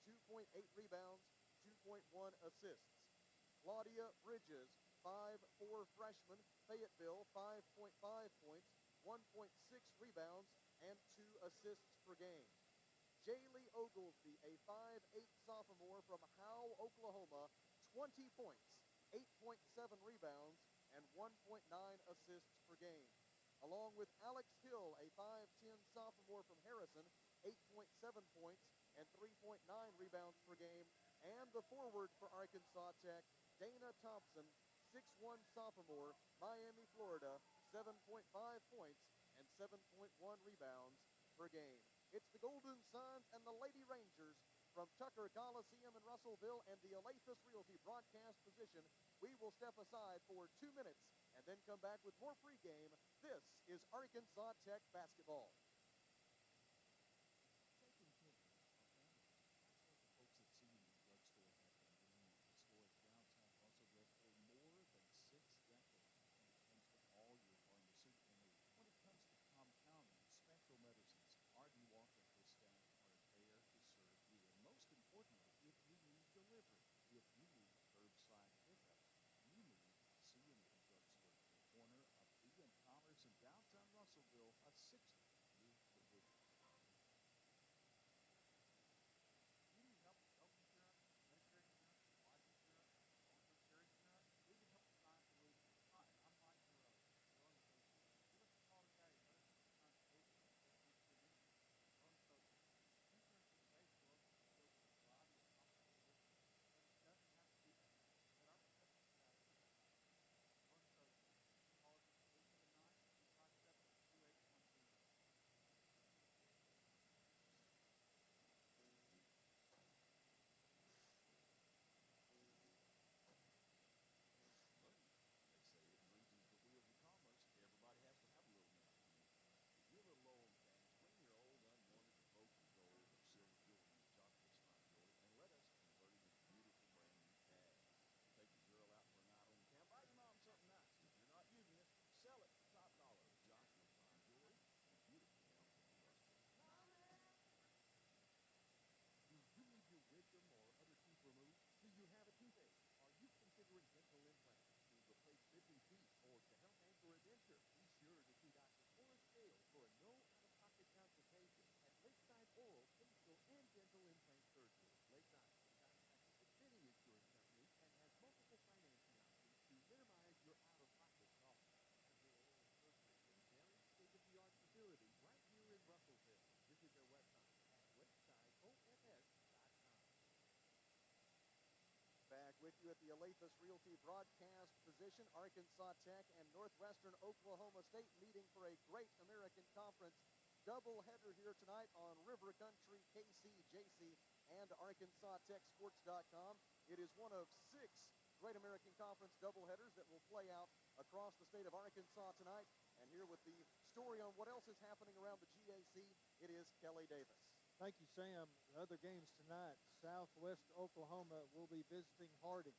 2.8 rebounds, 2.1 assists. Claudia Bridges, 5'4" freshman, Fayetteville, 5.5 points, 1.6 rebounds, and 2 assists per game. Jaylee Oglesby, a 5'8" sophomore from Howe, Oklahoma, 20 points, 8.7 rebounds, and 1.9 assists per game. Along with Alex Hill, a 5'10" sophomore from Harrison, 8.7 points and 3.9 rebounds per game. And the forward for Arkansas Tech, Dana Thompson, 6'1" sophomore, Miami, Florida, 7.5 points and 7.1 rebounds per game. It's the Golden Suns and the Lady Rangers from Tucker Coliseum in Russellville and the Alathus Realty broadcast position. We will step aside for 2 minutes and then come back with more pregame. This is Arkansas Tech basketball. Taking care of our families. That's what the folks at C&D Drugstore have been doing in historic downtown Russellville for more than 6 decades when it comes to all your pharmaceutical needs. When it comes to compounding, special medicines, Arden Walker and his staff are there to serve you. And most importantly, if you need delivery, if you need curbside pickup, you need C&D Drugstore at the corner of B and Commerce in downtown Russellville, a 60-year tradition. You need help with health insurance, Medicare insurance, life insurance, long-term care insurance. We can help you find solutions. Hi, I'm Mike Monroe, Monroe Associates. Give us a call today and let us help you find solutions that best meet your needs. Monroe Associates. Insurance is safe for us to deal with a variety of complicated issues, but it doesn't have to be that way. Let our professional staff take care of you. Monroe Associates. Call us at 879-257-2810. Money. They say it greases the wheels of commerce. Everybody has to have a little money. If you're a little low on cash, bring your old unwanted broken gold or silver jewelry to Joshua Smart Jewelry and let us convert it into beautiful brand new cash. Take your girl out for a night on the town. Buy your mom something nice. If you're not using it, sell it for top dollar to Joshua Fine Jewelry in beautiful downtown Russellville. Do you need your wisdom or other teeth removed? Do you have a toothache? Are you considering dental implants to replace missing teeth or to help anchor a denture? Be sure to see Dr. Forrest Gale for a no out-of-pocket consultation at Lakeside Oral, Facial, and Dental Implant Surgery. Lakeside is contracted with many insurance companies and has multiple financing options to minimize your out-of-pocket costs. Dental Oral Surgery is a very state-of-the-art facility right here in Russellville. Visit their website at lakesideofs.com. Back with you at the Alathus Realty broadcast position. Arkansas Tech and Northwestern Oklahoma State meeting for a Great American Conference doubleheader here tonight on River Country, KCJC, and ArkansasTechSports.com. It is one of 6 Great American Conference doubleheaders that will play out across the state of Arkansas tonight. And here with the story on what else is happening around the GAC, it is Kelly Davis. Thank you, Sam. The other games tonight, Southwest Oklahoma will be visiting Harding.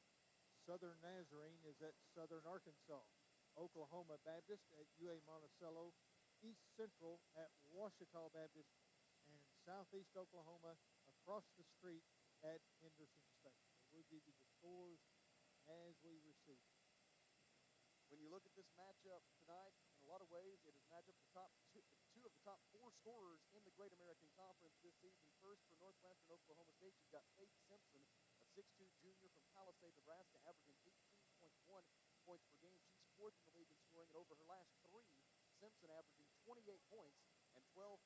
Southern Nazarene is at Southern Arkansas. Oklahoma Baptist at UA Monticello. East Central at Ouachita Baptist. And Southeast Oklahoma across the street at Henderson State. So we'll give you the scores as we receive them. When you look at this matchup tonight, in a lot of ways, it is matchup the top two of the top 4 scorers in the Great American Conference this season. First, for Northwestern Oklahoma State, you've got Faith Simpson, a 6'2" junior from Palisade, Nebraska, averaging 18.1 points per game. She's 4th in the league in scoring, and over her last 3, Simpson averaging 28 points and 12.7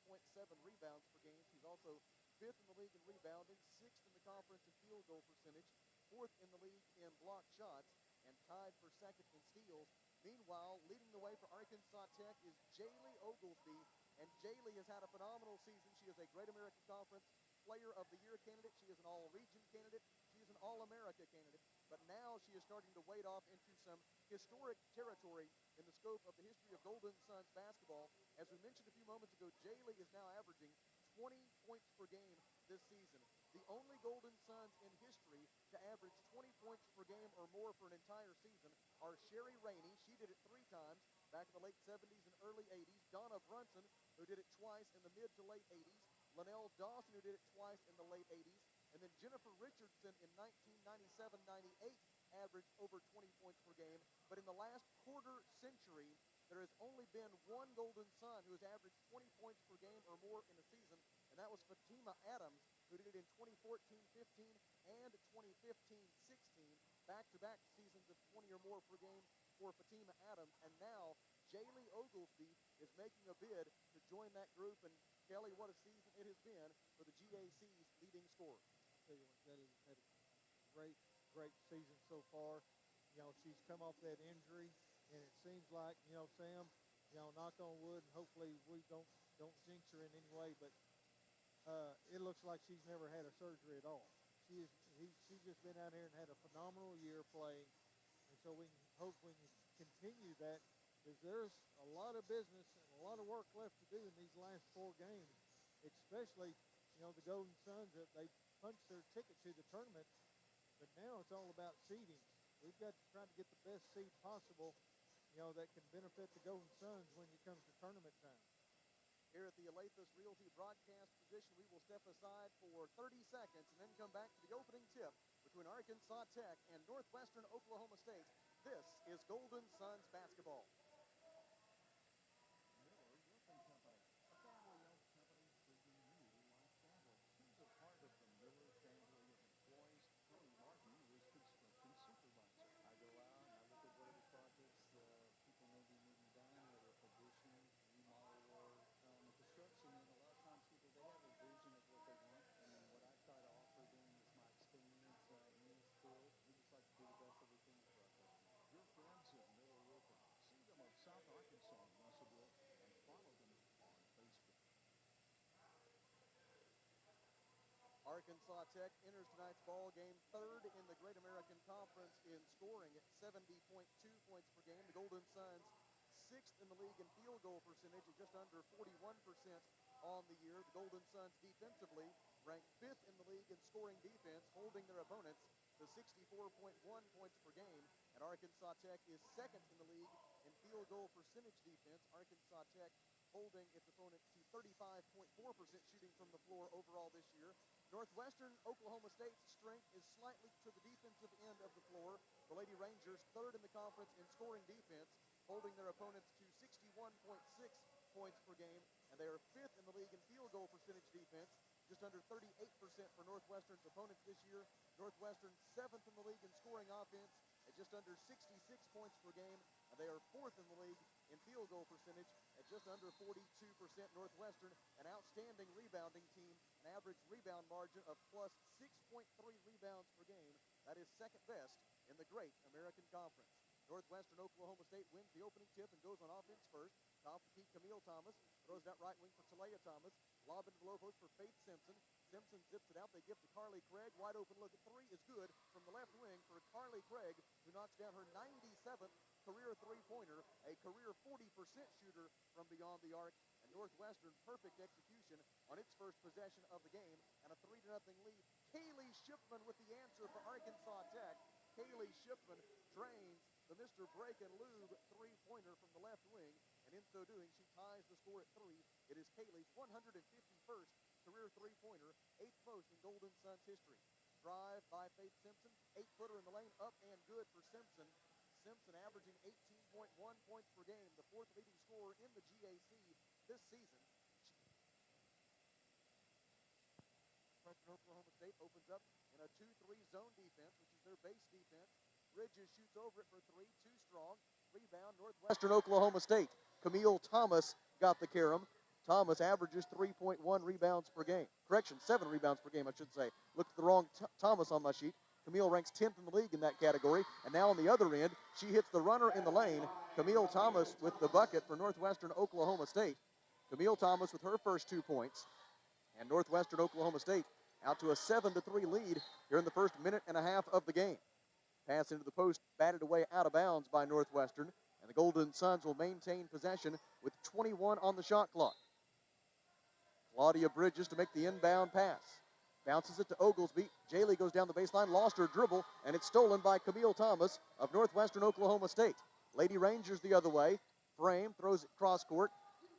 rebounds per game. She's also 5th in the league in rebounding, 6th in the conference in field goal percentage, 4th in the league in block shots, and tied for 2nd in steals. Meanwhile, leading the way for Arkansas Tech is Jaylee Oglesby, and Jaylee has had a phenomenal season. She is a Great American Conference Player of the Year candidate. She is an All-Region candidate. She is an All-America candidate. But now she is starting to wade off into some historic territory in the scope of the history of Golden Suns basketball. As we mentioned a few moments ago, Jaylee is now averaging 20 points per game this season. The only Golden Suns in history to average 20 points per game or more for an entire season are Sherry Rainey. She did it 3 times back in the late 70s and early 80s. Donna Brunson, who did it twice in the mid to late 80s. Linnell Dawson, who did it twice in the late 80s. And then Jennifer Richardson in 1997-98 averaged over 20 points per game. But in the last quarter century, there has only been one Golden Sun who has averaged 20 points per game or more in a season, and that was Fatima Adams, who did it in 2014-15 and 2015-16, back-to-back seasons of 20 or more per game for Fatima Adams. And now Jaylee Oglesby is making a bid to join that group. And Kelly, what a season it has been for the GAC's leading scorer. I'll tell you what, Jaylee's had a great, great season so far. You know, she's come off that injury, and it seems like, you know, Sam, you know, knock on wood, and hopefully we don't jinx her in any way, but it looks like she's never had a surgery at all. She's just been out here and had a phenomenal year playing, and so we can hope we can continue that, because there's a lot of business and a lot of work left to do in these last 4 games, especially, you know, the Golden Suns, that they punched their ticket to the tournament, but now it's all about seedings. We've got to try to get the best seed possible, you know, that can benefit the Golden Suns when it comes to tournament time. Here at the Alathus Realty broadcast position, we will step aside for 30 seconds and then come back to the opening tip between Arkansas Tech and Northwestern Oklahoma State. This is Golden Suns basketball. Miller Roofing Company, a family-owned company treating you like family. Choose a part of the Miller family of employees. Tony Martin is construction supervisor. I go out and I look at whatever projects people may be needing done, whether it's additions, remodel work, in construction. And a lot of times people, they have a vision of what they want, and what I try to offer them is my experience in this field. We just like to do the best that we can for our customers. Your friends at Miller Roofing. See them of South Arkansas in Russellville, and follow them on Facebook. Arkansas Tech enters tonight's ball game third in the Great American Conference in scoring at 70.2 points per game. The Golden Suns sixth in the league in field goal percentage at just under 41% on the year. The Golden Suns defensively ranked fifth in the league in scoring defense, holding their opponents to 64.1 points per game. And Arkansas Tech is second in the league in field goal percentage defense. Arkansas Tech holding its opponents to 35.4% shooting from the floor overall this year. Northwestern Oklahoma State's strength is slightly to the defensive end of the floor. The Lady Rangers third in the conference in scoring defense, holding their opponents to 61.6 points per game, and they are fifth in the league in field goal percentage defense, just under 38% for Northwestern's opponents this year. Northwestern seventh in the league in scoring offense at just under 66 points per game, and they are fourth in the league in field goal percentage at just under 42%. Northwestern, an outstanding rebounding team, an average rebound margin of plus 6.3 rebounds per game. That is second best in the Great American Conference. Northwestern Oklahoma State wins the opening tip and goes on offense first. Top to keep Camille Thomas. Throws that right wing for Talia Thomas. Lob into the low post for Faith Simpson. Simpson zips it out. They give to Carly Craig. Wide open look at three is good from the left wing for Carly Craig, who knocks down her 97th career three-pointer, a career 40% shooter from beyond the arc. And Northwestern, perfect execution on its first possession of the game, and a 3-0 lead. Kaylee Shipman with the answer for Arkansas Tech. Kaylee Shipman drains the Mr. Break and Lube three-pointer from the left wing, and in so doing, she ties the score at 3. It is Kaylee's 151st career three-pointer, 8th most in Golden Suns history. Drive by Faith Simpson, 8-footer in the lane, up and good for Simpson. Simpson averaging 18.1 points per game, the fourth leading scorer in the GAC this season. Oklahoma State opens up in a 2-3 zone defense, which is their base defense. Bridges shoots over it for three, too strong. Rebound, Northwestern Oklahoma State. Camille Thomas got the carom. Thomas averages 3.1 rebounds per game. Correction, 7 rebounds per game, I should say. Looked at the wrong Thomas on my sheet. Camille ranks 10th in the league in that category. And now on the other end, she hits the runner in the lane. Camille Thomas with the bucket for Northwestern Oklahoma State. Camille Thomas with her first 2 points. And Northwestern Oklahoma State out to a 7-3 lead here in the first minute and a half of the game. Pass into the post, batted away out of bounds by Northwestern. And the Golden Suns will maintain possession with 21 on the shot clock. Claudia Bridges to make the inbound pass. Bounces it to Oglesby. Jaylee goes down the baseline, lost her dribble, and it's stolen by Camille Thomas of Northwestern Oklahoma State. Lady Rangers the other way. Frame throws it cross court.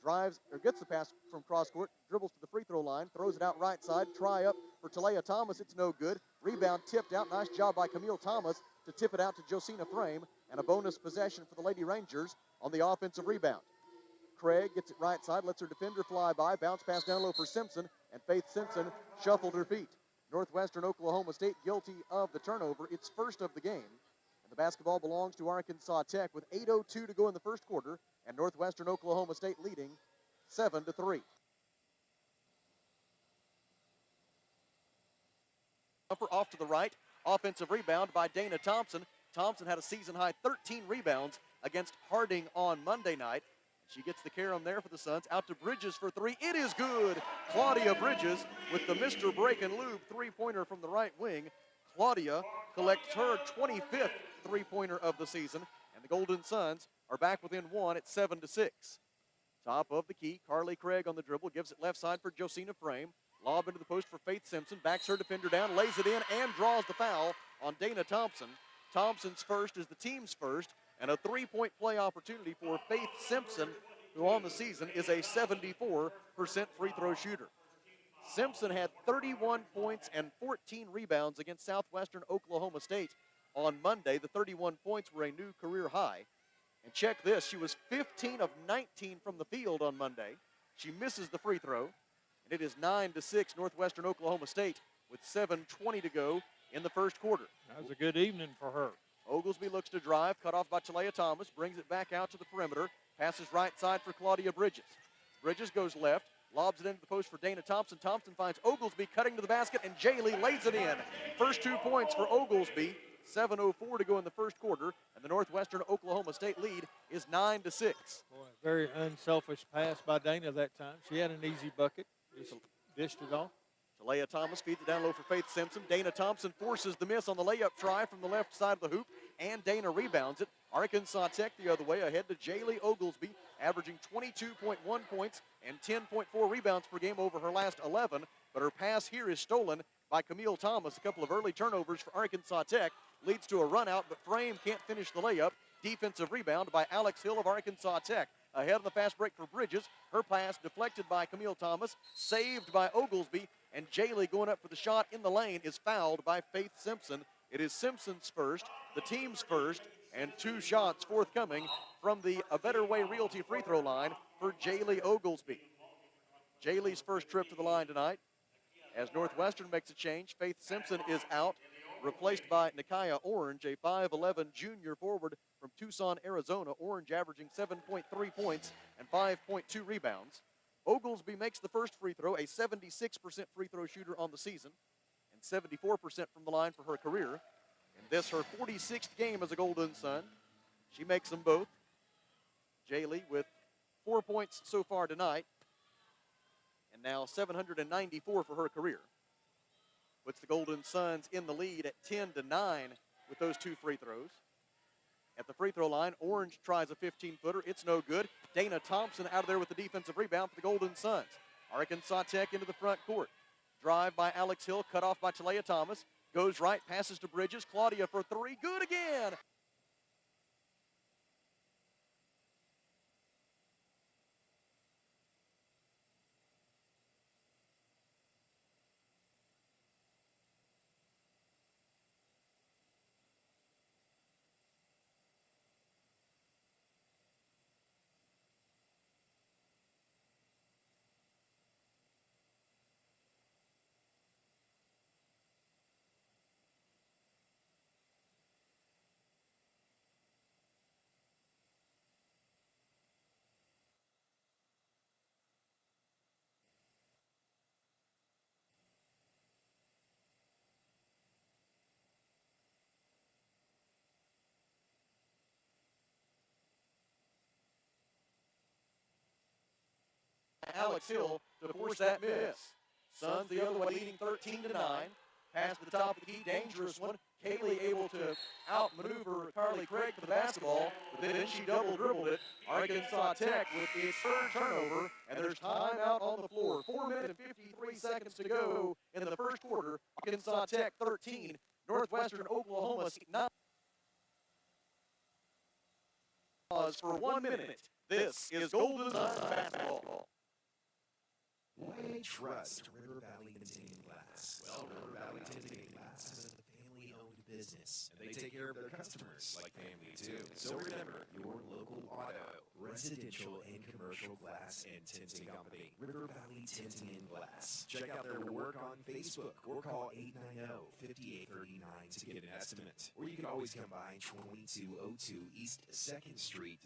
drives or gets the pass from cross court, dribbles to the free throw line, throws it out right side. Try up for Talia Thomas. It's no good. Rebound tipped out. Nice job by Camille Thomas to tip it out to Josina Frame, and a bonus possession for the Lady Rangers on the offensive rebound. Craig gets it right side, lets her defender fly by, bounce pass down low for Simpson, and Faith Simpson shuffled her feet. Northwestern Oklahoma State guilty of the turnover, its first of the game. And the basketball belongs to Arkansas Tech with 8:02 to go in the first quarter, and Northwestern Oklahoma State leading 7-3. Jumper off to the right, offensive rebound by Dana Thompson. Thompson had a season-high 13 rebounds against Harding on Monday night. She gets the carom there for the Suns. Out to Bridges for three. It is good. Claudia Bridges with the Mr. Break and Lube three-pointer from the right wing. Claudia collects her 25th three-pointer of the season, and the Golden Suns are back within one at 7-6. Top of the key, Carly Craig on the dribble, gives it left side for Josina Frame. Lob into the post for Faith Simpson, backs her defender down, lays it in, and draws the foul on Dana Thompson. Thompson's first is the team's first, and a three-point play opportunity for Faith Simpson, who on the season is a 74% free throw shooter. Simpson had 31 points and 14 rebounds against Southwestern Oklahoma State on Monday. The 31 points were a new career high. And check this, she was 15 of 19 from the field on Monday. She misses the free throw, and it is 9-6 Northwestern Oklahoma State with 7:20 to go in the first quarter. That was a good evening for her. Oglesby looks to drive, cut off by Talia Thomas, brings it back out to the perimeter, passes right side for Claudia Bridges. Bridges goes left, lobs it into the post for Dana Thompson. Thompson finds Oglesby cutting to the basket, and Jaylee lays it in. First 2 points for Oglesby. 7:04 to go in the first quarter, and the Northwestern Oklahoma State lead is 9-6. Boy, very unselfish pass by Dana that time. She had an easy bucket, just dished it off. Talia Thomas feeds it down low for Faith Simpson. Dana Thompson forces the miss on the layup try from the left side of the hoop, and Dana rebounds it. Arkansas Tech the other way, ahead to Jaylee Oglesby, averaging 22.1 points and 10.4 rebounds per game over her last 11, but her pass here is stolen by Camille Thomas. A couple of early turnovers for Arkansas Tech leads to a run out, but Frame can't finish the layup. Defensive rebound by Alex Hill of Arkansas Tech. Ahead on the fast break for Bridges. Her pass deflected by Camille Thomas, saved by Oglesby, and Jaylee going up for the shot in the lane is fouled by Faith Simpson. It is Simpson's first, the team's first, and 2 shots forthcoming from the A Better Way Realty free throw line for Jaylee Oglesby. Jaylee's first trip to the line tonight. As Northwestern makes a change, Faith Simpson is out, replaced by Nikiah Orange, a 5'11 junior forward from Tucson, Arizona. Orange averaging 7.3 points and 5.2 rebounds. Oglesby makes the first free throw, a 76% free throw shooter on the season, and 74% from the line for her career. And this, her 46th game as a Golden Sun. She makes them both. Jaylee with 4 points so far tonight, and now 794 for her career. Puts the Golden Suns in the lead at 10-9 with those 2 free throws. At the free throw line, Orange tries a 15-footer. It's no good. Dana Thompson out of there with the defensive rebound for the Golden Suns. Arkansas Tech into the front court. Drive by Alex Hill, cut off by Talia Thomas. Goes right, passes to Bridges. Claudia for 3. Good again. Alex Hill to force that miss. Suns the other way leading 13-9. Pass to the top of the key, dangerous one. Kaylee able to outmaneuver Carly Craig for the basketball, but then she double dribbled it. Arkansas Tech with its third turnover, and there's time out on the floor. 4 minutes and 53 seconds to go in the first quarter. Arkansas Tech 13, Northwestern Oklahoma 9. For 1 minute. This is Golden Tide Basketball. Why trust River Valley Tinting Glass? Well, River Valley Tinting Glass is a family-owned business, and they take care of their customers like family too. So remember, your local auto, residential, and commercial glass and tinting company, River Valley Tinting and Glass. Check out their work on Facebook or call 890-5839 to get an estimate. Or you can always come by 2202 East 2nd Street.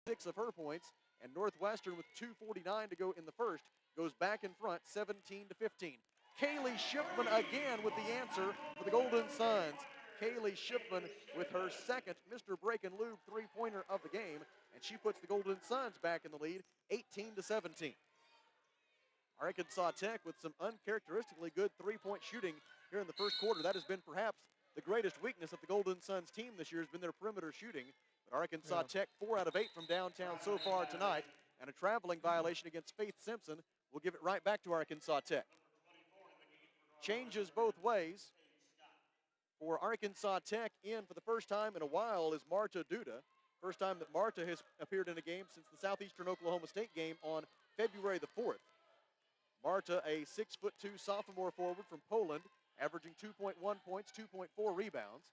6 of her points, and Northwestern with 2:49 to go in the first goes back in front 17-15. Kaylee Shipman again with the answer for the Golden Suns. Kaylee Shipman with her second Mr. Break and Lube three-pointer of the game, and she puts the Golden Suns back in the lead 18-17. Arkansas Tech with some uncharacteristically good three-point shooting here in the first quarter. That has been perhaps the greatest weakness of the Golden Suns team this year has been their perimeter shooting. But Arkansas Tech 4 out of 8 from downtown so far tonight, and a traveling violation against Faith Simpson will give it right back to Arkansas Tech. Changes both ways. For Arkansas Tech in for the first time in a while is Marta Duda. First time that Marta has appeared in a game since the Southeastern Oklahoma State game on February the 4th. Marta, a 6'2" sophomore forward from Poland, averaging 2.1 points, 2.4 rebounds.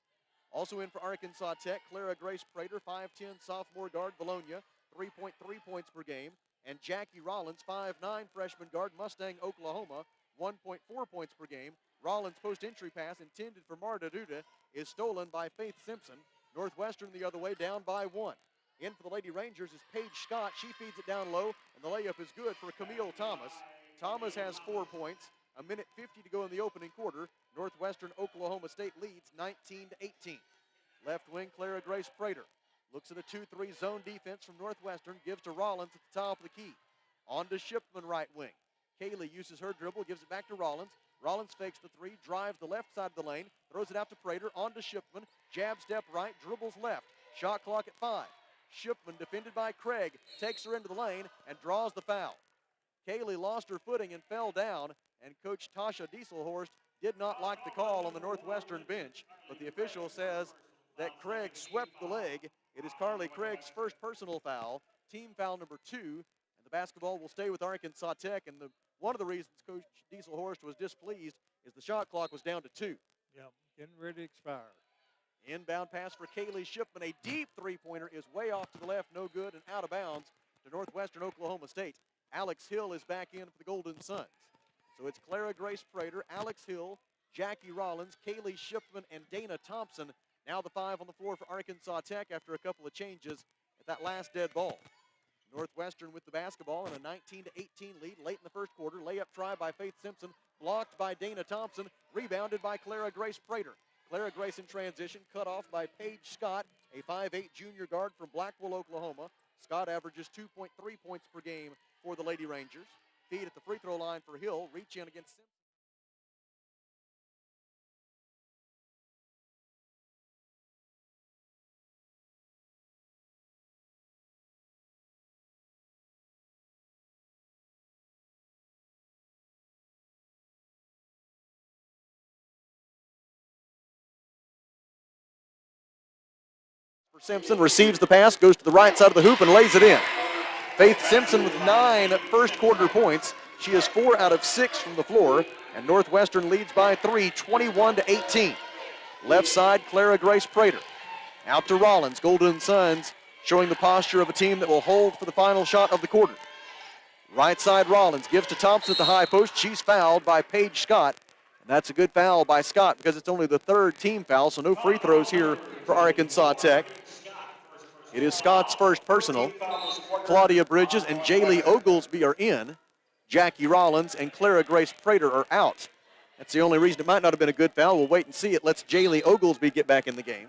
Also in for Arkansas Tech, Clara Grace Prater, 5'10" sophomore guard, Bologna, 3.3 points per game. And Jackie Rollins, 5'9" freshman guard, Mustang, Oklahoma, 1.4 points per game. Rollins' post-entry pass intended for Marta Duda is stolen by Faith Simpson. Northwestern the other way, down by 1. In for the Lady Rangers is Paige Scott. She feeds it down low, and the layup is good for Camille Thomas. Thomas has 4 points. A minute 50 to go in the opening quarter. Northwestern Oklahoma State leads 19-18. Left wing, Clara Grace Prater looks at a 2-3 zone defense from Northwestern, gives to Rollins at the top of the key. On to Shipman right wing. Kaylee uses her dribble, gives it back to Rollins. Rollins fakes the 3, drives the left side of the lane, throws it out to Prater, on to Shipman. Jab step right, dribbles left. Shot clock at 5. Shipman, defended by Craig, takes her into the lane and draws the foul. Kaylee lost her footing and fell down, and Coach Tasha Dieselhorst did not like the call on the Northwestern bench, but the official says that Craig swept the leg. It is Carly Craig's first personal foul, team foul number 2, and the basketball will stay with Arkansas Tech. And one of the reasons Coach Dieselhorst was displeased is the shot clock was down to 2. Yep, getting ready to expire. Inbound pass for Kaylee Shipman. A deep three-pointer is way off to the left, no good, and out of bounds to Northwestern Oklahoma State. Alex Hill is back in for the Golden Suns. So it's Clara Grace Prater, Alex Hill, Jackie Rollins, Kaylee Shipman, and Dana Thompson. Now the 5 on the floor for Arkansas Tech after a couple of changes at that last dead ball. Northwestern with the basketball in a 19-18 lead late in the first quarter. Layup try by Faith Simpson, blocked by Dana Thompson, rebounded by Clara Grace Prater. Clara Grace in transition, cut off by Paige Scott, a 5'8" junior guard from Blackwell, Oklahoma. Scott averages 2.3 points per game for the Lady Rangers. Feed at the free throw line for Hill, reach in against Simpson. Simpson receives the pass, goes to the right side of the hoop and lays it in. Faith Simpson with 9 first quarter points. She is 4 out of 6 from the floor, and Northwestern leads by 3, 21-18. Left side, Clara Grace Prater. Out to Rollins. Golden Suns showing the posture of a team that will hold for the final shot of the quarter. Right side, Rollins gives to Thompson at the high post. She's fouled by Paige Scott. And that's a good foul by Scott because it's only the 3rd team foul, so no free throws here for Arkansas Tech. It is Scott's first personal. Claudia Bridges and Jaylee Oglesby are in. Jackie Rollins and Clara Grace Prater are out. That's the only reason it might not have been a good foul. We'll wait and see. It lets Jaylee Oglesby get back in the game.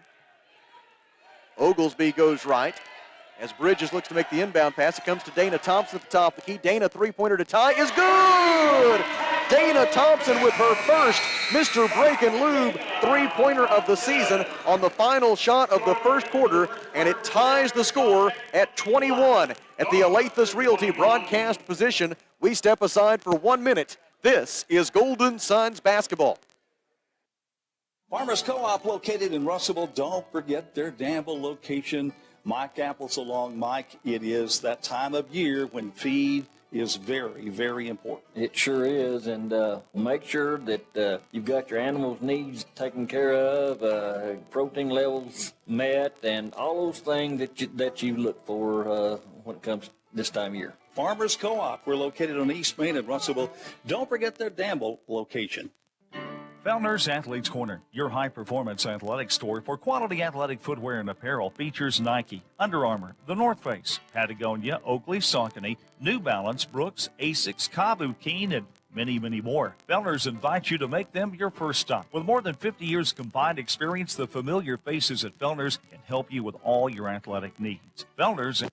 Oglesby goes right. As Bridges looks to make the inbound pass, it comes to Dana Thompson at the top of the key. Dana, three-pointer to tie is good! Dana Thompson with her first Mr. Break and Lube three-pointer of the season on the final shot of the first quarter, and it ties the score at 21. At the Alathus Realty broadcast position, we step aside for 1 minute. This is Golden Suns basketball. Farmers Co-op located in Russellville. Don't forget their Danville location. Mike Apples along. Mike, it is that time of year when feed is very, very important. It sure is, and make sure that you've got your animals' needs taken care of, protein levels met, and all those things that you look for when it comes this time of year. Farmers Co-op. We're located on East Main in Russellville. Don't forget their Danville location. Fellner's Athletes Corner, your high-performance athletic store for quality athletic footwear and apparel, features Nike, Under Armour, The North Face, Patagonia, Oakley, Saucony, New Balance, Brooks, Asics, Kabu, Keen, and many, many more. Fellner's invites you to make them your first stop. With more than 50 years combined experience, the familiar faces at Fellner's can help you with all your athletic needs. Fellner's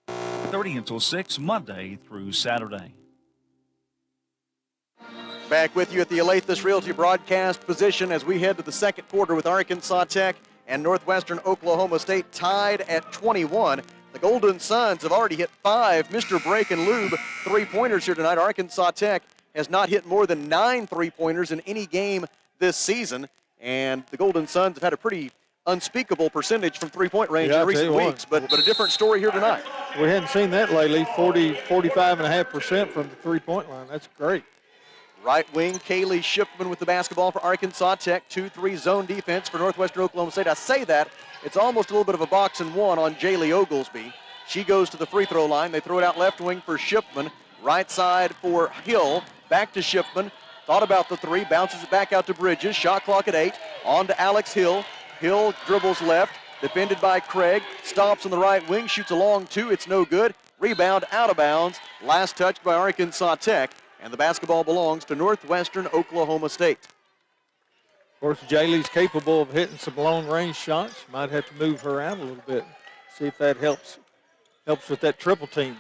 30 until 6, Monday through Saturday. Back with you at the Olathe Realty broadcast position as we head to the second quarter with Arkansas Tech and Northwestern Oklahoma State tied at 21. The Golden Suns have already hit 5 Mr. Break and Lube three-pointers here tonight. Arkansas Tech has not hit more than 9 three-pointers in any game this season, and the Golden Suns have had a pretty unspeakable percentage from three-point range in recent weeks, but a different story here tonight. We hadn't seen that lately, 45.5% from the three-point line. That's great. Right wing, Kaylee Shipman with the basketball for Arkansas Tech. 2-3 zone defense for Northwestern Oklahoma State. I say that, it's almost a little bit of a box and one on Jaylee Oglesby. She goes to the free throw line. They throw it out left wing for Shipman. Right side for Hill. Back to Shipman. Thought about the three, bounces it back out to Bridges. Shot clock at 8. On to Alex Hill. Hill dribbles left, defended by Craig. Stops on the right wing, shoots a long two. It's no good. Rebound out of bounds. Last touch by Arkansas Tech. And the basketball belongs to Northwestern Oklahoma State. Of course, Jaylee's capable of hitting some long-range shots. Might have to move her out a little bit. See if that helps with that triple team.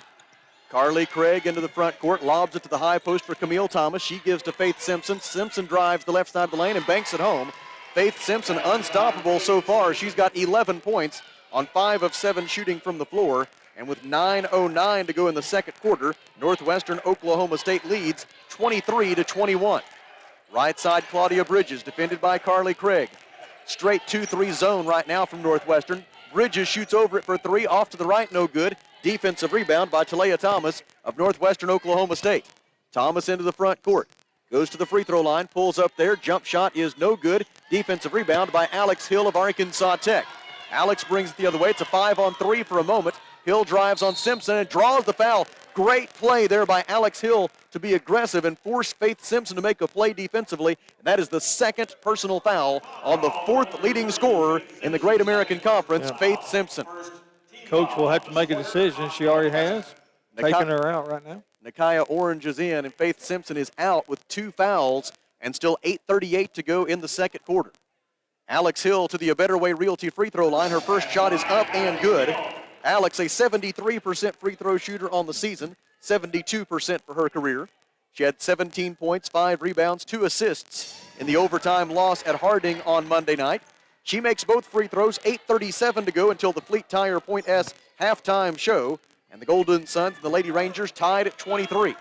Carly Craig into the front court, lobs it to the high post for Camille Thomas. She gives to Faith Simpson. Simpson drives the left side of the lane and banks it home. Faith Simpson unstoppable so far. She's got 11 points on 5 of 7 shooting from the floor. And with 9:09 to go in the second quarter, Northwestern Oklahoma State leads 23-21. Right side, Claudia Bridges, defended by Carly Craig. Straight 2-3 zone right now from Northwestern. Bridges shoots over it for 3, off to the right, no good. Defensive rebound by Talia Thomas of Northwestern Oklahoma State. Thomas into the front court. Goes to the free throw line, pulls up there. Jump shot is no good. Defensive rebound by Alex Hill of Arkansas Tech. Alex brings it the other way. It's a 5-on-3 for a moment. Hill drives on Simpson and draws the foul. Great play there by Alex Hill to be aggressive and force Faith Simpson to make a play defensively. And that is the second personal foul on the 4th leading scorer in the Great American Conference, Faith Simpson. Coach will have to make a decision. She already has. Taking her out right now. Nakia Orange is in, and Faith Simpson is out with 2 fouls and still 8:38 to go in the second quarter. Alex Hill to the A Better Way Realty free throw line. Her first shot is up and good. Alex, a 73% free throw shooter on the season, 72% for her career. She had 17 points, 5 rebounds, 2 assists in the overtime loss at Harding on Monday night. She makes both free throws, 8:37 to go until the Fleet Tire Point S halftime show. And the Golden Suns and the Lady Rangers tied at 23.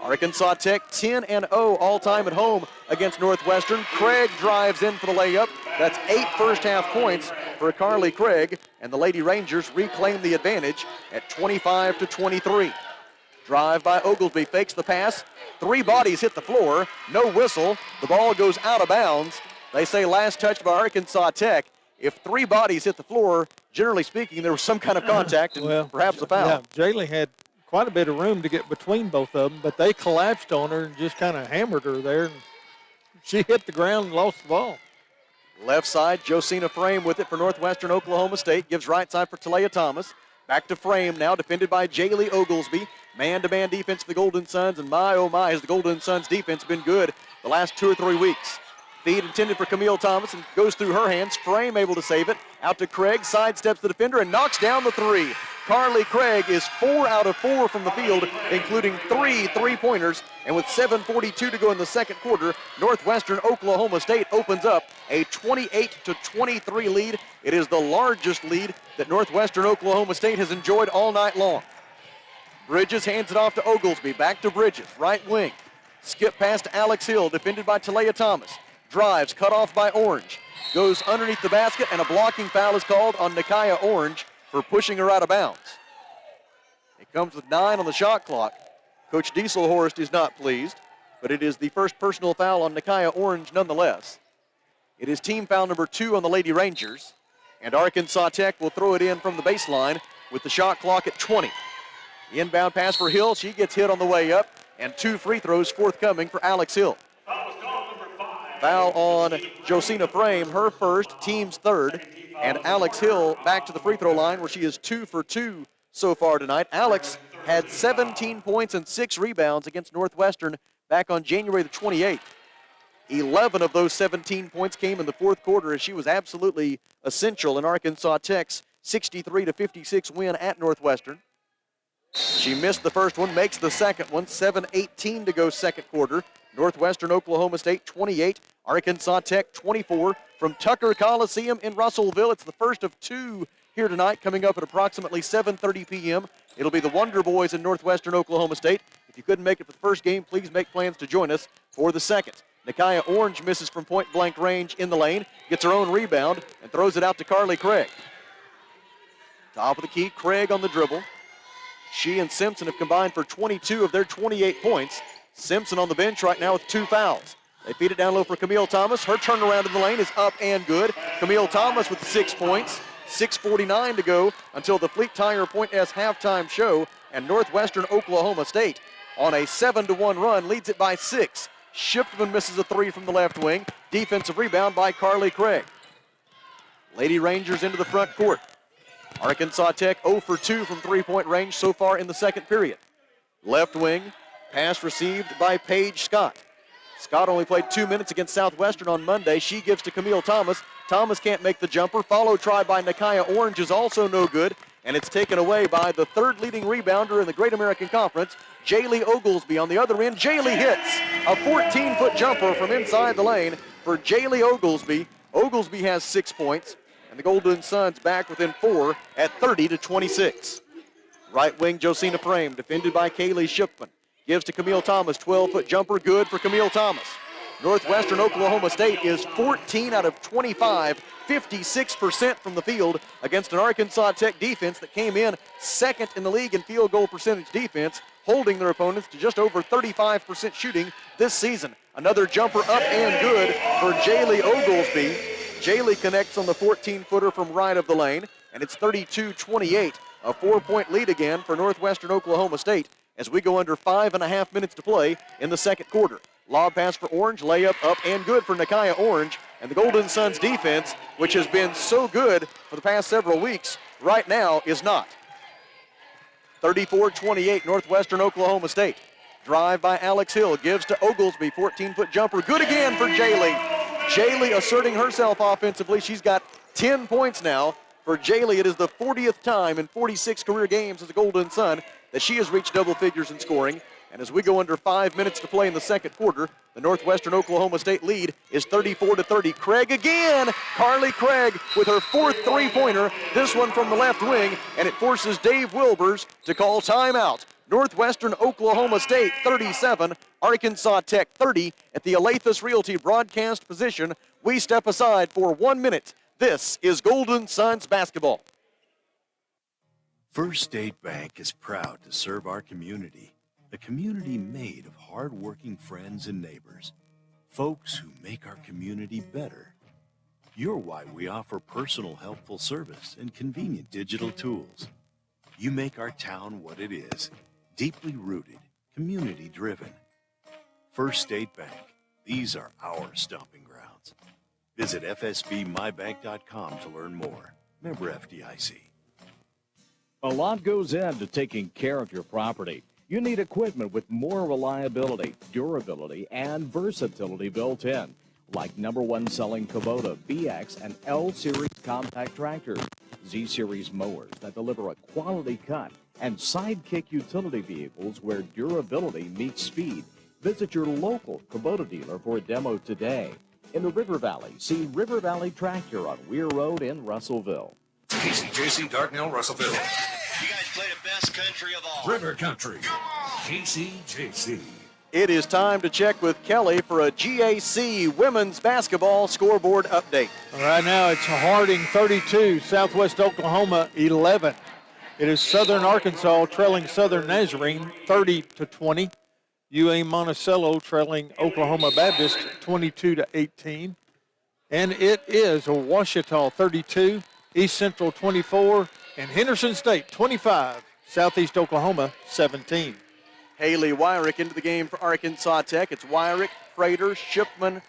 Arkansas Tech 10-0 all-time at home against Northwestern. Craig drives in for the layup. That's 8 first-half points for Carly Craig, and the Lady Rangers reclaim the advantage at 25-23. Drive by Oglesby, fakes the pass. 3 bodies hit the floor. No whistle. The ball goes out of bounds. They say last touch by Arkansas Tech. If 3 bodies hit the floor, generally speaking, there was some kind of contact and perhaps a foul. Yeah, Jaylee had quite a bit of room to get between both of them, but they collapsed on her and just kind of hammered her there. And she hit the ground and lost the ball. Left side, Josina Frame with it for Northwestern Oklahoma State. Gives right side for Talia Thomas. Back to Frame now, defended by Jaylee Oglesby. Man-to-man defense for the Golden Suns, and my, oh my, has the Golden Suns defense been good the last 2 or 3 weeks. Feed intended for Camille Thomas and goes through her hands. Frame able to save it. Out to Craig, sidesteps the defender and knocks down the 3. Carly Craig is 4 out of 4 from the field, including 3 three-pointers. And with 7:42 to go in the second quarter, Northwestern Oklahoma State opens up a 28-23 lead. It is the largest lead that Northwestern Oklahoma State has enjoyed all night long. Bridges hands it off to Oglesby. Back to Bridges, right wing. Skip past to Alex Hill, defended by Talia Thomas. Drives, cut off by Orange. Goes underneath the basket, and a blocking foul is called on Nakia Orange for pushing her out of bounds. It comes with 9 on the shot clock. Coach Dieselhorst is not pleased, but it is the first personal foul on Nakia Orange nonetheless. It is team foul number 2 on the Lady Rangers, and Arkansas Tech will throw it in from the baseline with the shot clock at 20. The inbound pass for Hill. She gets hit on the way up. and 2 free throws forthcoming for Alex Hill. Foul on Josina Frame, her first, team's third, and Alex Hill back to the free throw line where she is 2 for 2 so far tonight. Alex had 17 points and 6 rebounds against Northwestern back on January the 28th. 11 of those 17 points came in the fourth quarter as she was absolutely essential in Arkansas Tech's 63-56 win at Northwestern. She missed the first one, makes the second one, 7:18 to go second quarter. Northwestern Oklahoma State 28, Arkansas Tech 24 from Tucker Coliseum in Russellville. It's the first of 2 here tonight, coming up at approximately 7:30 p.m. It'll be the Wonder Boys in Northwestern Oklahoma State. If you couldn't make it for the first game, please make plans to join us for the second. Nakia Orange misses from point-blank range in the lane, gets her own rebound, and throws it out to Carly Craig. Top of the key, Craig on the dribble. She and Simpson have combined for 22 of their 28 points. Simpson on the bench right now with 2 fouls. They feed it down low for Camille Thomas. Her turnaround in the lane is up and good. Camille Thomas with 6 points. 6:49 to go until the Fleet Tire Point S halftime show, and Northwestern Oklahoma State on a 7-1 run leads it by 6. Shipman misses a 3 from the left wing. Defensive rebound by Carly Craig. Lady Rangers into the front court. Arkansas Tech 0 for 2 from three-point range so far in the second period. Left wing, pass received by Paige Scott. Scott only played 2 minutes against Southwestern on Monday. She gives to Camille Thomas. Thomas can't make the jumper. Follow try by Nakia Orange is also no good, and it's taken away by the third leading rebounder in the Great American Conference, Jaylee Oglesby. On the other end, Jaylee hits a 14-foot jumper from inside the lane for Jaylee Oglesby. Oglesby has 6 points, and the Golden Suns back within 4 at 30-26. Right wing, Josina Frame, defended by Kaylee Shipman. Gives to Camille Thomas, 12-foot jumper, good for Camille Thomas. Northwestern Oklahoma State is 14 out of 25, 56% from the field against an Arkansas Tech defense that came in second in the league in field goal percentage defense, holding their opponents to just over 35% shooting this season. Another jumper up and good for Jaylee Oglesby. Jaylee connects on the 14-footer from right of the lane, and it's 32-28, a 4-point lead again for Northwestern Oklahoma State as we go under 5.5 minutes to play in the second quarter. Lob pass for Orange, layup up and good for Nakia Orange, and the Golden Suns defense, which has been so good for the past several weeks, right now is not. 34-28, Northwestern Oklahoma State. Drive by Alex Hill, gives to Oglesby, 14-foot jumper, good again for Jaylee. Jaylee asserting herself offensively. She's got 10 points now. For Jaylee, it is the 40th time in 46 career games as a Golden Sun that she has reached double figures in scoring. And as we go under 5 minutes to play in the second quarter, the Northwestern Oklahoma State lead is 34-30. Craig again, Carly Craig with her 4th three-pointer, this one from the left wing, and it forces Dave Wilbers to call timeout. Northwestern Oklahoma State 37, Arkansas Tech 30 at the Alathus Realty broadcast position. We step aside for 1 minute. This is Golden Suns basketball. First State Bank is proud to serve our community, a community made of hard-working friends and neighbors, folks who make our community better. You're why we offer personal helpful service and convenient digital tools. You make our town what it is, deeply rooted, community-driven. First State Bank, these are our stomping grounds. Visit fsbmybank.com to learn more. Member FDIC. A lot goes into taking care of your property. You need equipment with more reliability, durability, and versatility built in, like #1 selling Kubota BX and L Series compact tractors, Z Series mowers that deliver a quality cut, and Sidekick utility vehicles where durability meets speed. Visit your local Kubota dealer for a demo today. In the River Valley, see River Valley Tractor on Weir Road in Russellville. KCJC, Dartnell, Russellville. You guys play the best country of all. River Country. KCJC. It is time to check with Kelly for a GAC women's basketball scoreboard update. Right now it's Harding 32, Southwest Oklahoma 11. It is Southern Arkansas trailing Southern Nazarene 30-20. UA Monticello trailing Oklahoma Baptist 22-18. And it is Ouachita 32, East Central 24, and Henderson State 25, Southeast Oklahoma 17. Haley Wyrick into the game for Arkansas Tech. It's Wyrick, Prater, Shipman,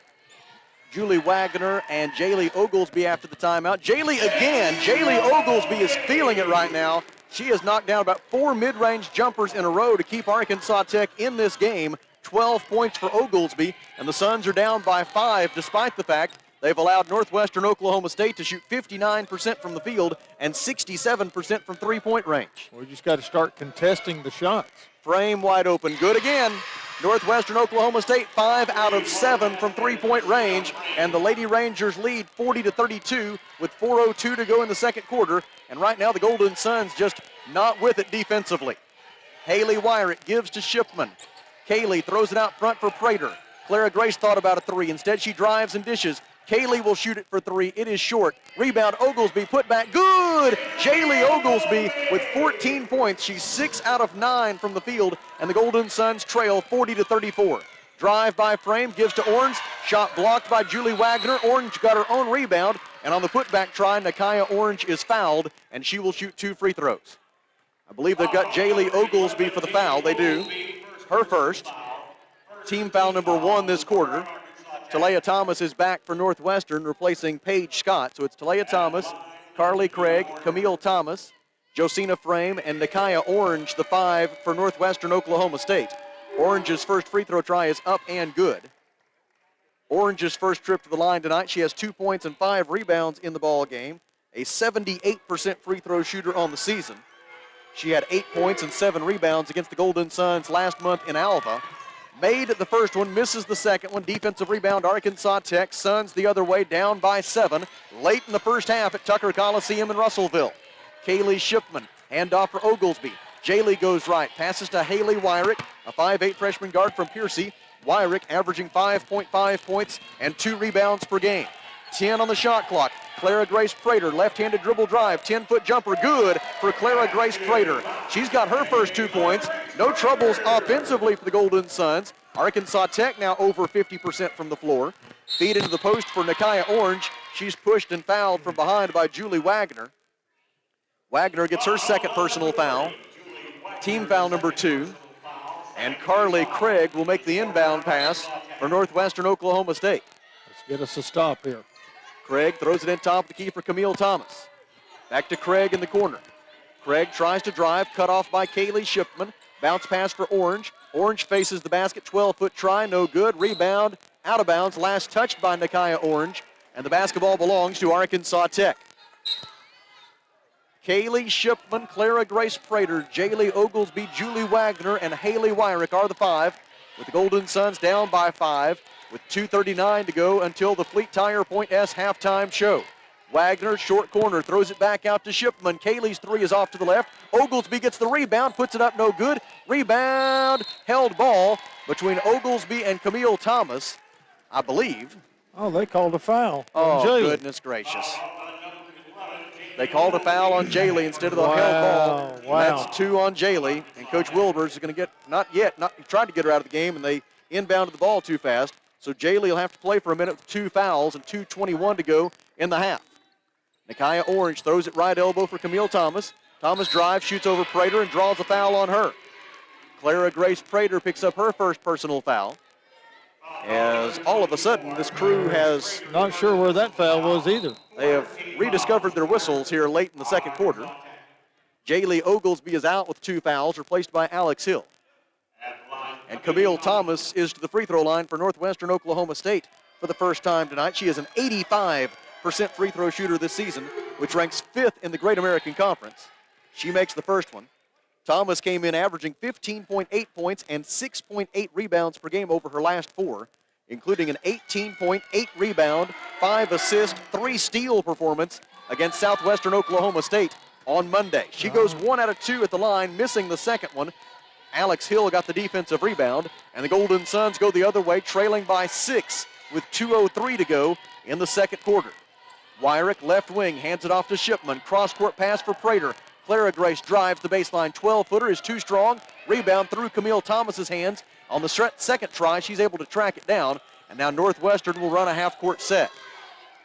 Julie Wagner, and Jaylee Oglesby after the timeout. Jaylee again. Jaylee Oglesby is feeling it right now. She has knocked down about 4 mid-range jumpers in a row to keep Arkansas Tech in this game. 12 points for Oglesby, and the Suns are down by 5 despite the fact they've allowed Northwestern Oklahoma State to shoot 59% from the field and 67% from three-point range. We just got to start contesting the shots. Frame wide open. Good again. Northwestern Oklahoma State 5 out of 7 from three-point range, and the Lady Rangers lead 40-32 with 4:02 to go in the second quarter. And right now the Golden Suns just not with it defensively. Haley Wyrick gives to Shipman. Kaylee throws it out front for Prater. Clara Grace thought about a three. Instead, she drives and dishes. Kaylee will shoot it for three. It is short. Rebound, Oglesby, put back. Good! Jaylee Oglesby with 14 points. She's 6 out of 9 from the field, and the Golden Suns trail 40-34. Drive by Frame, gives to Orange. Shot blocked by Julie Wagner. Orange got her own rebound, and on the putback try, Nakia Orange is fouled, and she will shoot 2 free throws. I believe they've got Jaylee Oglesby for the foul. They do. Her first. Team foul number 1 this quarter. Talia Thomas is back for Northwestern, replacing Paige Scott. So it's Talia Thomas, Carly Craig, Camille Thomas, Josina Frame, and Nakia Orange, the 5 for Northwestern Oklahoma State. Orange's first free throw try is up and good. Orange's first trip to the line tonight. She has 2 points and 5 rebounds in the ball game. A 78% free throw shooter on the season. She had 8 points and 7 rebounds against the Golden Suns last month in Alva. Made the first one, misses the second one. Defensive rebound, Arkansas Tech. Suns the other way, down by 7. Late in the first half at Tucker Coliseum in Russellville. Kaylee Shipman, handoff for Oglesby. Jaylee goes right, passes to Haley Wyrick, a 5'8 freshman guard from Piercy. Wyrick averaging 5.5 points and 2 rebounds per game. 10 on the shot clock. Clara Grace Prater, left-handed dribble drive, 10-foot jumper, good for Clara Grace Prater. She's got her first 2 points. No troubles offensively for the Golden Suns. Arkansas Tech now over 50% from the floor. Feed into the post for Nakia Orange. She's pushed and fouled from behind by Julie Wagner. Wagner gets her second personal foul. Team foul number 2. And Carly Craig will make the inbound pass for Northwestern Oklahoma State. Let's get us a stop here. Craig throws it in top of the key for Camille Thomas. Back to Craig in the corner. Craig tries to drive, cut off by Kaylee Shipman. Bounce pass for Orange. Orange faces the basket, 12-foot try, no good. Rebound, out of bounds, last touched by Nakia Orange. And the basketball belongs to Arkansas Tech. Kaylee Shipman, Clara Grace Prater, Jaylee Oglesby, Julie Wagner, and Haley Wyrick are the 5, with the Golden Suns down by 5. With 2:39 to go until the Fleet Tire Point S halftime show. Wagner, short corner, throws it back out to Shipman. Kaylee's 3 is off to the left. Oglesby gets the rebound, puts it up, no good. Rebound, held ball between Oglesby and Camille Thomas, I believe. Oh, they called a foul. Oh, Jaylee. goodness gracious. They called a foul on Jaylee instead of the held ball. Wow. That's 2 on Jaylee, and Coach Wilbers is going to get, he tried to get her out of the game, and they inbounded the ball too fast. So Jaylee will have to play for a minute with 2 fouls and 2:21 to go in the half. Nakia Orange throws it right elbow for Camille Thomas. Thomas drives, shoots over Prater, and draws a foul on her. Clara Grace Prater picks up her first personal foul. As all of a sudden, this crew has... Not sure where that foul was either. They have rediscovered their whistles here late in the second quarter. Jaylee Oglesby is out with 2 fouls, replaced by Alex Hill. And Camille Thomas is to the free throw line for Northwestern Oklahoma State for the first time tonight. She is an 85% free throw shooter this season, which ranks 5th in the Great American Conference. She makes the first one. Thomas came in averaging 15.8 points and 6.8 rebounds per game over her last 4, including an 18.8 rebound, 5 assist, 3 steal performance against Southwestern Oklahoma State on Monday. She goes 1 out of 2 at the line, missing the second one. Alex Hill got the defensive rebound, and the Golden Suns go the other way, trailing by 6 with 2:03 to go in the second quarter. Wyrick, left wing, hands it off to Shipman. Cross-court pass for Prater. Clara Grace drives the baseline. 12-footer is too strong. Rebound through Camille Thomas's hands. On the second try, she's able to track it down, and now Northwestern will run a half-court set.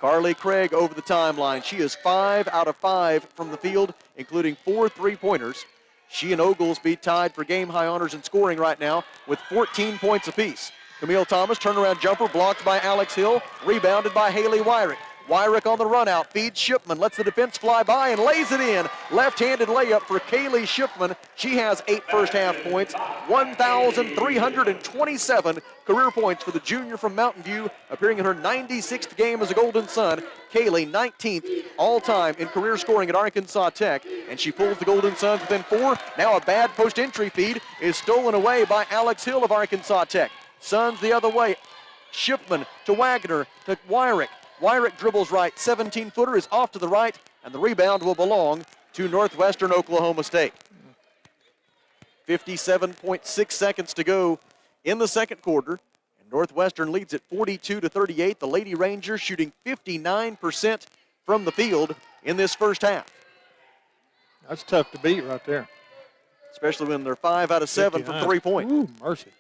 Carly Craig over the timeline. She is 5 out of 5 from the field, including 4 3-pointers. She and Oglesby tied for game-high honors in scoring right now with 14 points apiece. Camille Thomas, turnaround jumper, blocked by Alex Hill, rebounded by Haley Wyrick. Wyrick on the run out, feeds Shipman, lets the defense fly by and lays it in. Left-handed layup for Kaylee Shipman. She has 8 first-half points, 1,327 career points for the junior from Mountain View, appearing in her 96th game as a Golden Sun. Kaylee, 19th all-time in career scoring at Arkansas Tech, and she pulls the Golden Suns within 4. Now a bad post-entry feed is stolen away by Alex Hill of Arkansas Tech. Suns the other way. Shipman to Wagner to Wyrick. Wyrick dribbles right, 17-footer is off to the right, and the rebound will belong to Northwestern Oklahoma State. 57.6 seconds to go in the second quarter, and Northwestern leads at 42-38. The Lady Rangers shooting 59% from the field in this first half. That's tough to beat right there. Especially when they're 5 out of 7 from 3-point. Ooh, mercy.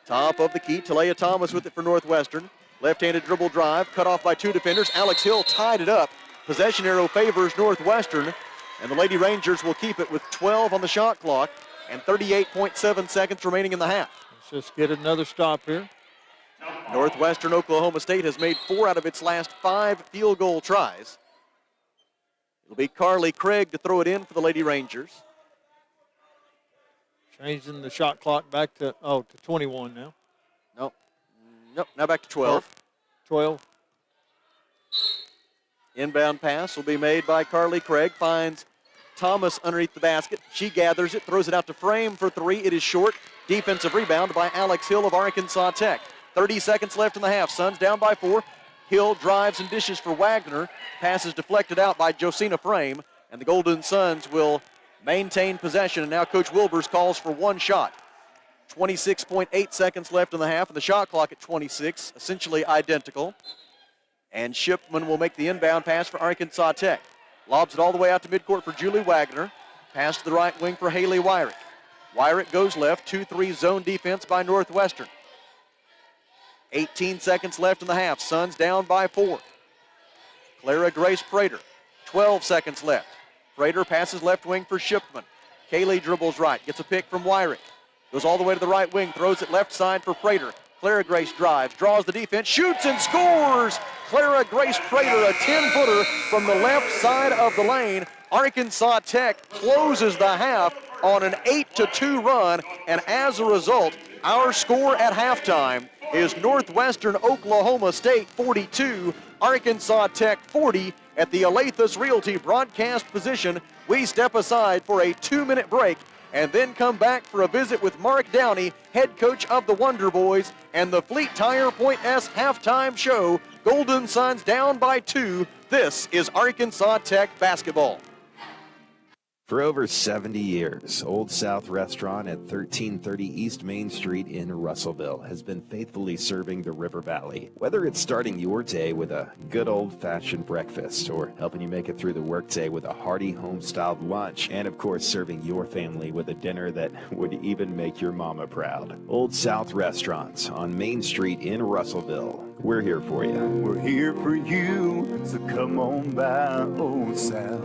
Top of the key, Talia Thomas with it for Northwestern. Left-handed dribble drive, cut off by 2 defenders. Alex Hill tied it up. Possession arrow favors Northwestern, and the Lady Rangers will keep it with 12 on the shot clock and 38.7 seconds remaining in the half. Let's just get another stop here. Northwestern Oklahoma State has made 4 out of its last 5 field goal tries. It'll be Carly Craig to throw it in for the Lady Rangers. Changing the shot clock back to 21 now. Nope, now back to 12. 12. Inbound pass will be made by Carly Craig. Finds Thomas underneath the basket. She gathers it, throws it out to Frame for 3. It is short. Defensive rebound by Alex Hill of Arkansas Tech. 30 seconds left in the half. Suns down by 4. Hill drives and dishes for Wagner. Pass is deflected out by Josina Frame, and the Golden Suns will maintain possession. And now Coach Wilbers calls for 1 shot. 26.8 seconds left in the half, and the shot clock at 26, essentially identical. And Shipman will make the inbound pass for Arkansas Tech. Lobs it all the way out to midcourt for Julie Wagner. Pass to the right wing for Haley Wyrick. Wyrick goes left, 2-3 zone defense by Northwestern. 18 seconds left in the half. Suns down by 4. Clara Grace Prater, 12 seconds left. Prater passes left wing for Shipman. Kaylee dribbles right, gets a pick from Wyrick. Goes all the way to the right wing, throws it left side for Prater. Clara Grace drives, draws the defense, shoots and scores! Clara Grace Prater, a 10-footer from the left side of the lane. Arkansas Tech closes the half on an 8-2 run, and as a result, our score at halftime is Northwestern Oklahoma State 42, Arkansas Tech 40. At the Alathus Realty broadcast position, we step aside for a 2-minute break and then come back for a visit with Mark Downey, head coach of the Wonder Boys, and the Fleet Tire Point S halftime show. Golden Suns down by 2. This is Arkansas Tech basketball. For over 70 years, Old South Restaurant at 1330 East Main Street in Russellville has been faithfully serving the River Valley. Whether it's starting your day with a good old-fashioned breakfast or helping you make it through the workday with a hearty home-styled lunch, and of course serving your family with a dinner that would even make your mama proud. Old South Restaurants on Main Street in Russellville. We're here for you. We're here for you, so come on by Old South.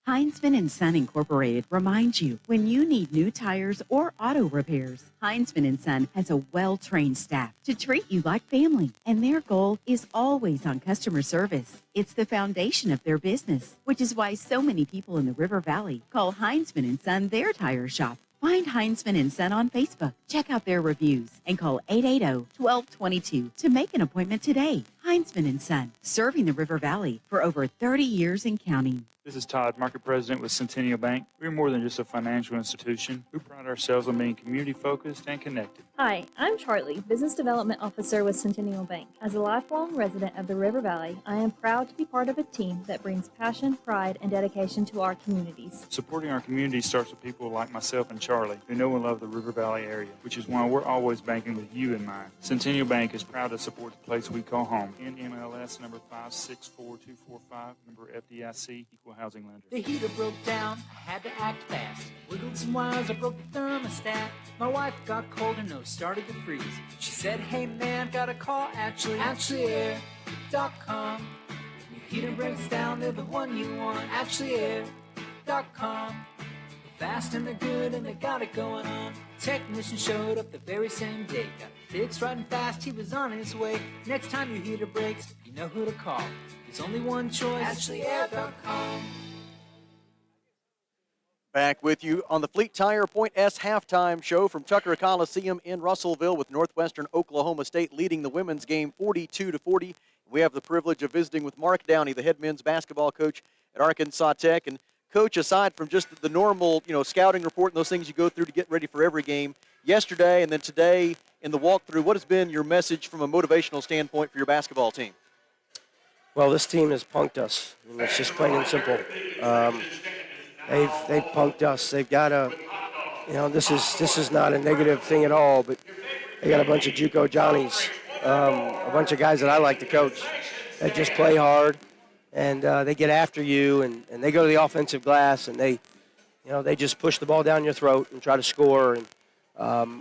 Heinzman & Son Incorporated reminds you, when you need new tires or auto repairs, Heinzman & Son has a well-trained staff to treat you like family, and their goal is always on customer service. It's the foundation of their business, which is why so many people in the River Valley call Heinzman & Son their tire shop. Find Heinzman & Son on Facebook, check out their reviews, and call 880-1222 to make an appointment today. Heinzman & Son, serving the River Valley for over 30 years and counting. This is Todd, Market President with Centennial Bank. We're more than just a financial institution. We pride ourselves on being community-focused and connected. Hi, I'm Charlie, Business Development Officer with Centennial Bank. As a lifelong resident of the River Valley, I am proud to be part of a team that brings passion, pride, and dedication to our communities. Supporting our community starts with people like myself and Charlie, who know and love the River Valley area, which is why we're always banking with you in mind. Centennial Bank is proud to support the place we call home. NMLS number 564245, member FDIC, equal housing lender. The heater broke down, I had to act fast. Wiggled some wires, I broke the thermostat. My wife got cold and nose started to freeze. She said, hey man, got a call, AshleyAir.com. Your heater breaks down, they're the one you want. AshleyAir.com. airduck.com. Fast and they're good and they got it going on. Technician showed up the very same day. Got fixed right and fast, he was on his way. Next time your heater breaks, you know who to call. There's only one choice, AshleyAir.com. Back with you on the Fleet Tire Point S halftime show from Tucker Coliseum in Russellville, with Northwestern Oklahoma State leading the women's game 42-40. We have the privilege of visiting with Mark Downey, the head men's basketball coach at Arkansas Tech. And Coach, aside from just the normal, scouting report and those things you go through to get ready for every game, yesterday and then today in the walkthrough, what has been your message from a motivational standpoint for your basketball team? Well, this team has punked us. I mean, it's just plain and simple. They've punked us. They've got this is not a negative thing at all, but they got a bunch of JUCO Johnnies, a bunch of guys that I like to coach that just play hard, and they get after you, and they go to the offensive glass, and they just push the ball down your throat and try to score. And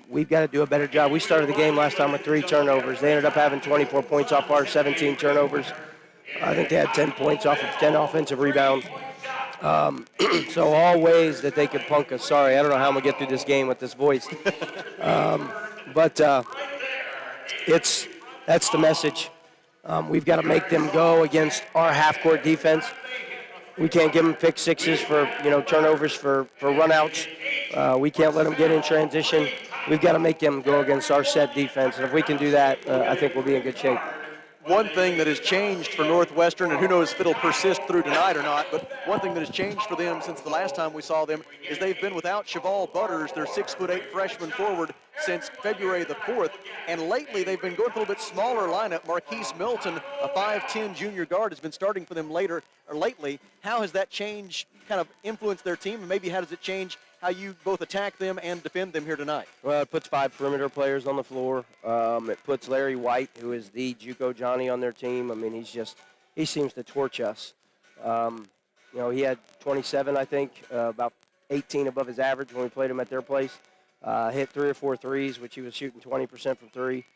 we've got to do a better job. We started the game last time with 3 turnovers. They ended up having 24 points off our 17 turnovers. I think they had 10 points off of 10 offensive rebounds. So all ways that they could punk us. Sorry, I don't know how I'm going to get through this game with this voice. But that's the message. We've got to make them go against our half-court defense. We can't give them pick sixes for, turnovers for runouts. We can't let them get in transition. We've got to make them go against our set defense. And if we can do that, I think we'll be in good shape. One thing that has changed for Northwestern, and who knows if it'll persist through tonight or not, but one thing that has changed for them since the last time we saw them is they've been without Cheval Butters, their 6'8" freshman forward, since February the 4th. And lately they've been going with a little bit smaller lineup. Marquise Milton, a 5'10" junior guard, has been starting for them lately. How has that change kind of influenced their team, and maybe how does it change how you both attack them and defend them here tonight? Well, it puts 5 perimeter players on the floor. It puts Larry White, who is the JUCO Johnny, on their team. I mean, he seems to torch us. He had 27, I think, about 18 above his average when we played him at their place. Hit 3 or 4 threes, which he was shooting 20% from 3.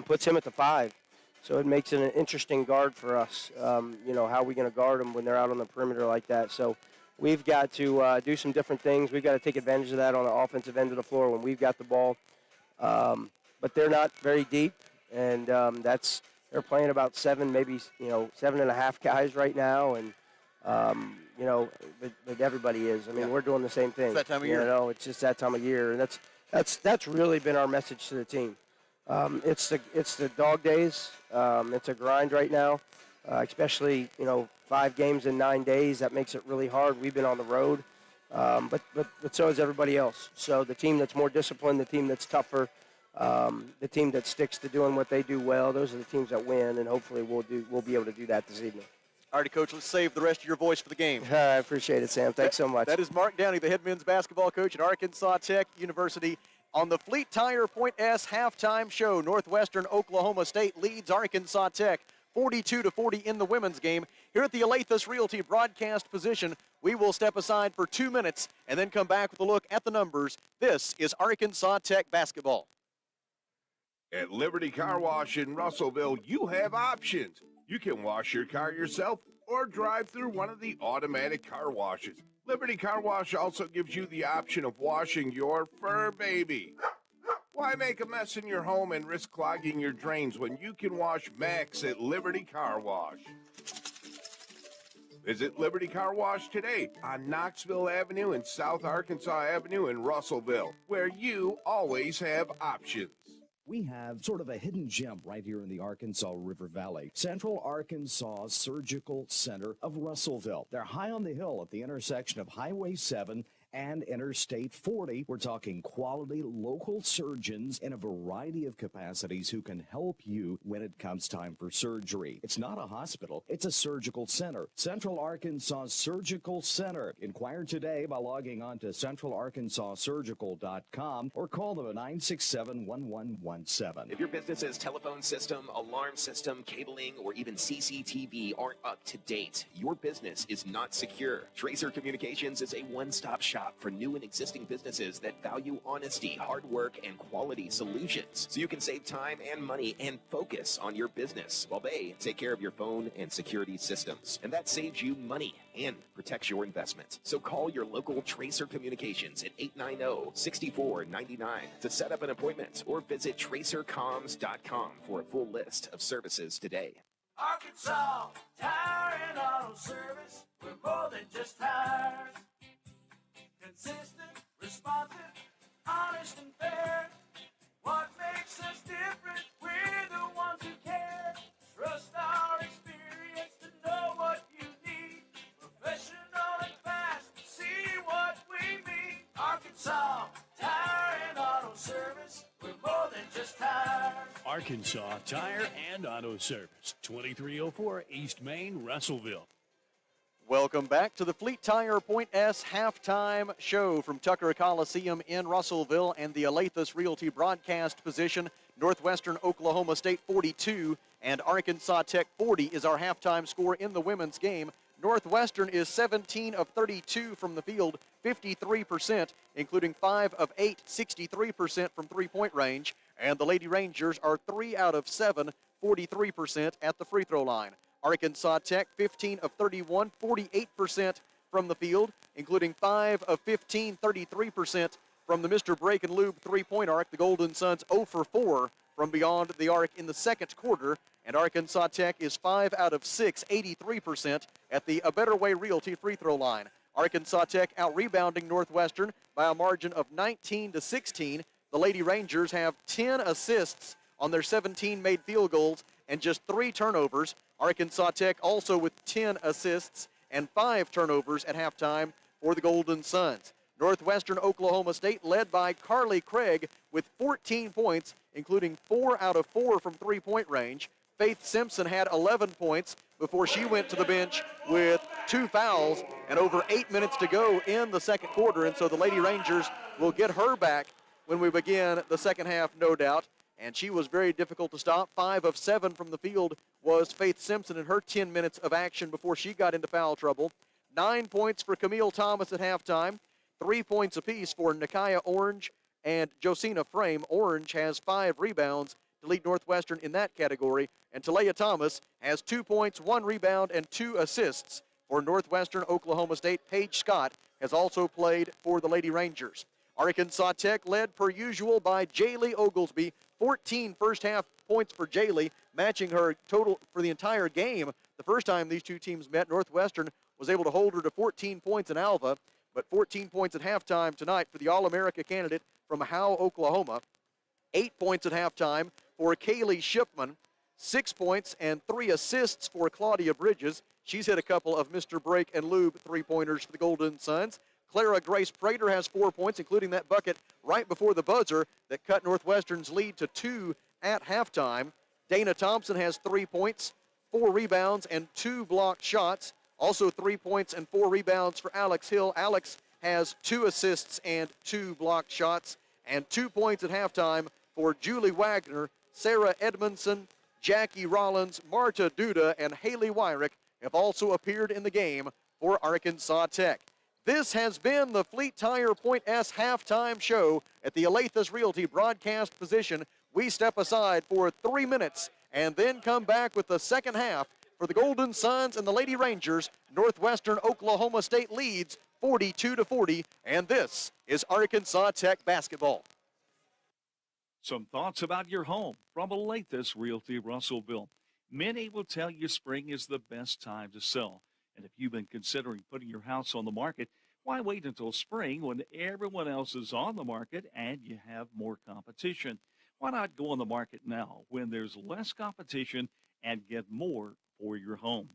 Puts him at the 5. So it makes it an interesting guard for us. How are we going to guard them when they're out on the perimeter like that? So we've got to do some different things. We've got to take advantage of that on the offensive end of the floor when we've got the ball. But they're not very deep, and they're playing about 7, maybe 7.5 guys right now, and but everybody is. I mean, we're doing the same thing. It's that time of year. It's just that time of year, and that's really been our message to the team. It's the dog days. It's a grind right now, especially 5 games in 9 days. That makes it really hard. We've been on the road, but so is everybody else. So the team that's more disciplined, the team that's tougher, the team that sticks to doing what they do well, those are the teams that win, and hopefully we'll be able to do that this evening. All righty, Coach, let's save the rest of your voice for the game. I appreciate it, Sam. Thanks so much. That is Mark Downey, the head men's basketball coach at Arkansas Tech University. On the Fleet Tire Point S halftime show, Northwestern Oklahoma State leads Arkansas Tech 42-40 in the women's game. Here at the Alathus Realty broadcast position, we will step aside for 2 minutes and then come back with a look at the numbers. This is Arkansas Tech basketball. At Liberty Car Wash in Russellville, you have options. You can wash your car yourself or drive through one of the automatic car washes. Liberty Car Wash also gives you the option of washing your fur baby. Why make a mess in your home and risk clogging your drains when you can wash Max at Liberty Car Wash? Visit Liberty Car Wash today on Knoxville Avenue and South Arkansas Avenue in Russellville, where you always have options. We have sort of a hidden gem right here in the Arkansas River Valley. Central Arkansas Surgical Center of Russellville. They're high on the hill at the intersection of Highway 7 and Interstate 40. We're talking quality local surgeons in a variety of capacities who can help you when it comes time for surgery. It's not a hospital, it's a surgical center. Central Arkansas Surgical Center. Inquire today by logging on to centralarkansassurgical.com or call them at 967-1117. If your business's telephone system, alarm system, cabling, or even CCTV aren't up to date, your business is not secure. Tracer Communications is a one-stop shop shop for new and existing businesses that value honesty, hard work, and quality solutions. So you can save time and money and focus on your business while they take care of your phone and security systems. And that saves you money and protects your investment. So call your local Tracer Communications at 890-6499 to set up an appointment or visit tracercoms.com for a full list of services today. Arkansas Tire and Auto Service. We're more than just tires. Consistent, responsive, honest and fair. What makes us different? We're the ones who care. Trust our experience to know what you need. Professional and fast, see what we mean. Arkansas Tire and Auto Service. We're more than just tires. Arkansas Tire and Auto Service, 2304 East Main, Russellville. Welcome back to the Fleet Tire Point S halftime show from Tucker Coliseum in Russellville and the Alathus Realty broadcast position. Northwestern Oklahoma State 42 and Arkansas Tech 40 is our halftime score in the women's game. Northwestern is 17 of 32 from the field, 53%, including 5 of 8, 63% from three-point range. And the Lady Rangers are 3 out of 7, 43% at the free throw line. Arkansas Tech, 15 of 31, 48% from the field, including 5 of 15, 33% from the Mr. Break and Lube three-point arc. The Golden Suns 0 for 4 from beyond the arc in the second quarter. And Arkansas Tech is 5 out of 6, 83% at the A Better Way Realty free throw line. Arkansas Tech out-rebounding Northwestern by a margin of 19-16. The Lady Rangers have 10 assists on their 17 made field goals and just 3 turnovers. Arkansas Tech also with 10 assists and 5 turnovers at halftime for the Golden Suns. Northwestern Oklahoma State led by Carly Craig with 14 points, including 4 out of 4 from three-point range. Faith Simpson had 11 points before she went to the bench with 2 fouls and over 8 minutes to go in the second quarter. And so the Lady Rangers will get her back when we begin the second half, no doubt. And she was very difficult to stop. 5 of 7 from the field was Faith Simpson in her 10 minutes of action before she got into foul trouble. 9 points for Camille Thomas at halftime. 3 points apiece for Nakia Orange and Josina Frame. Orange has 5 rebounds to lead Northwestern in that category. And Talia Thomas has 2 points, 1 rebound, and 2 assists for Northwestern Oklahoma State. Paige Scott has also played for the Lady Rangers. Arkansas Tech led per usual by Jaylee Oglesby. 14 first half points for Jaylee, matching her total for the entire game. The first time these two teams met, Northwestern was able to hold her to 14 points in Alva, but 14 points at halftime tonight for the All-America candidate from Howe, Oklahoma. 8 points at halftime for Kaylee Shipman. 6 points and 3 assists for Claudia Bridges. She's hit a couple of Mr. Break and Lube three-pointers for the Golden Suns. Clara Grace Prater has 4 points, including that bucket right before the buzzer that cut Northwestern's lead to 2 at halftime. Dana Thompson has 3 points, 4 rebounds, and 2 blocked shots. Also 3 points and 4 rebounds for Alex Hill. Alex has 2 assists and 2 blocked shots. And 2 points at halftime for Julie Wagner. Sarah Edmondson, Jackie Rollins, Marta Duda, and Haley Wyrick have also appeared in the game for Arkansas Tech. This has been the Fleet Tire Point S halftime show at the Alathus Realty broadcast position. We step aside for 3 minutes and then come back with the second half for the Golden Suns and the Lady Rangers. Northwestern Oklahoma State leads 42-40, and this is Arkansas Tech basketball. Some thoughts about your home from Alathus Realty Russellville. Many will tell you spring is the best time to sell. And if you've been considering putting your house on the market, why wait until spring when everyone else is on the market and you have more competition? Why not go on the market now when there's less competition and get more for your home?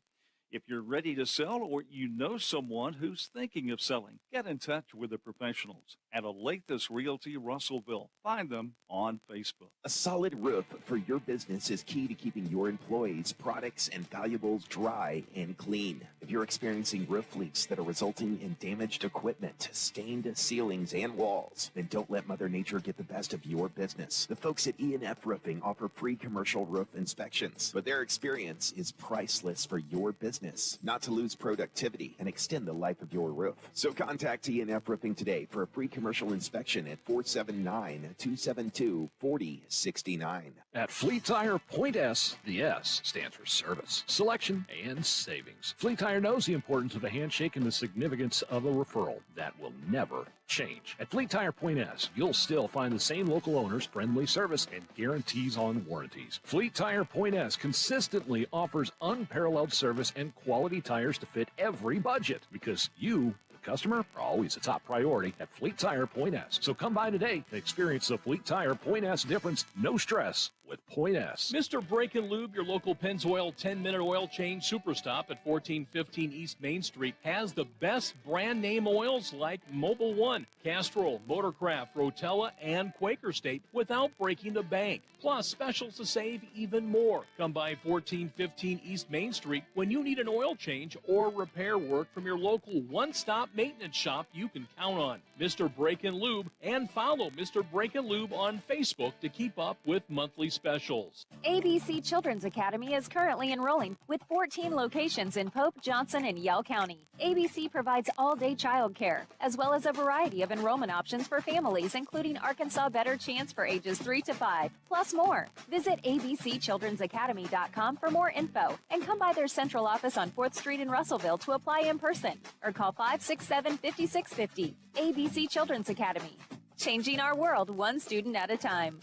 If you're ready to sell or you know someone who's thinking of selling, get in touch with the professionals at Alathus Realty Russellville. Find them on Facebook. A solid roof for your business is key to keeping your employees, products, and valuables dry and clean. If you're experiencing roof leaks that are resulting in damaged equipment, stained ceilings, and walls, then don't let Mother Nature get the best of your business. The folks at E&F Roofing offer free commercial roof inspections, but their experience is priceless for your business, not to lose productivity and extend the life of your roof. So contact E&F Roofing today for a free commercial inspection at 479-272-4069. At Fleet Tire, Point S, the S stands for service, selection, and savings. Fleet Tire knows the importance of a handshake and the significance of a referral. That will never change. At Fleet Tire Point S, you'll still find the same local owners, friendly service, and guarantees on warranties. Fleet Tire Point S consistently offers unparalleled service and quality tires to fit every budget because you, the customer, are always a top priority at Fleet Tire Point S. So come by today and experience the Fleet Tire Point S difference. No stress with Point S. Mr. Brake and Lube, your local Pennzoil 10-minute oil change super stop at 1415 East Main Street, has the best brand name oils like Mobil 1, Castrol, Motorcraft, Rotella, and Quaker State without breaking the bank. Plus, specials to save even more. Come by 1415 East Main Street when you need an oil change or repair work from your local one-stop maintenance shop you can count on. Mr. Brake and Lube, and follow Mr. Brake and Lube on Facebook to keep up with monthly specials. ABC Children's Academy is currently enrolling with 14 locations in Pope, Johnson, and Yell County. ABC provides all-day child care, as well as a variety of enrollment options for families, including Arkansas Better Chance for ages 3 to 5, plus more. Visit abcchildrensacademy.com for more info, and come by their central office on 4th Street in Russellville to apply in person, or call 567-5650. ABC Children's Academy, changing our world one student at a time.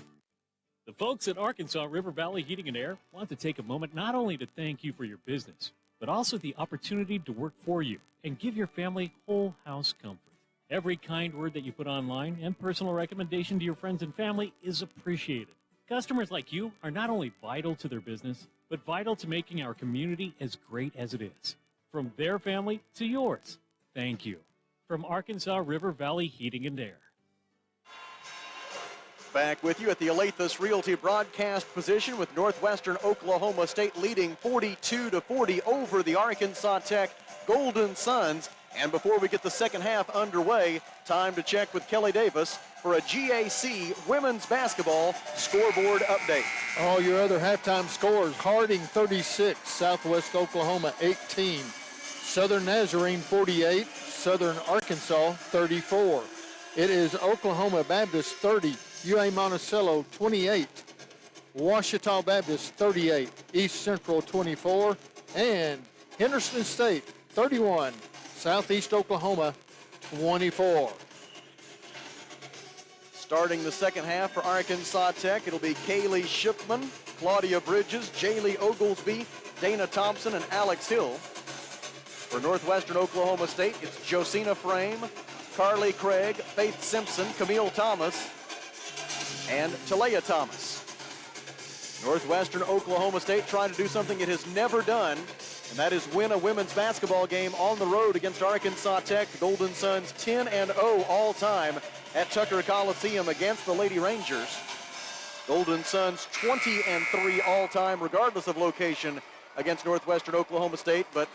The folks at Arkansas River Valley Heating and Air want to take a moment not only to thank you for your business, but also the opportunity to work for you and give your family whole house comfort. Every kind word that you put online and personal recommendation to your friends and family is appreciated. Customers like you are not only vital to their business, but vital to making our community as great as it is. From their family to yours, thank you. From Arkansas River Valley Heating and Air. Back with you at the Alathus Realty broadcast position with Northwestern Oklahoma State leading 42-40 over the Arkansas Tech Golden Suns. And before we get the second half underway, time to check with Kelly Davis for a GAC women's basketball scoreboard update. All your other halftime scores: Harding 36, Southwest Oklahoma 18, Southern Nazarene 48, Southern Arkansas 34. It is Oklahoma Baptist 30, UA Monticello 28, Ouachita Baptist 38, East Central 24, and Henderson State 31, Southeast Oklahoma 24. Starting the second half for Arkansas Tech, it'll be Kaylee Shipman, Claudia Bridges, Jaylee Oglesby, Dana Thompson, and Alex Hill. For Northwestern Oklahoma State, it's Josina Frame, Carly Craig, Faith Simpson, Camille Thomas, and Talea Thomas. Northwestern Oklahoma State trying to do something it has never done, and that is win a women's basketball game on the road against Arkansas Tech. The Golden Suns 10-0 all-time at Tucker Coliseum against the Lady Rangers. Golden Suns 20-3 all-time, regardless of location, against Northwestern Oklahoma State, but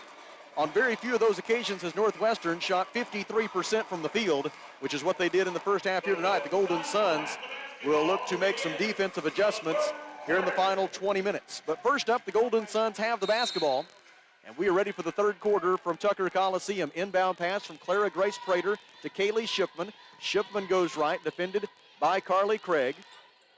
on very few of those occasions has Northwestern shot 53% from the field, which is what they did in the first half here tonight. The Golden Suns will look to make some defensive adjustments here in the final 20 minutes. But first up, the Golden Suns have the basketball, and we are ready for the third quarter from Tucker Coliseum. Inbound pass from Clara Grace Prater to Kaylee Shipman. Shipman goes right, defended by Carly Craig.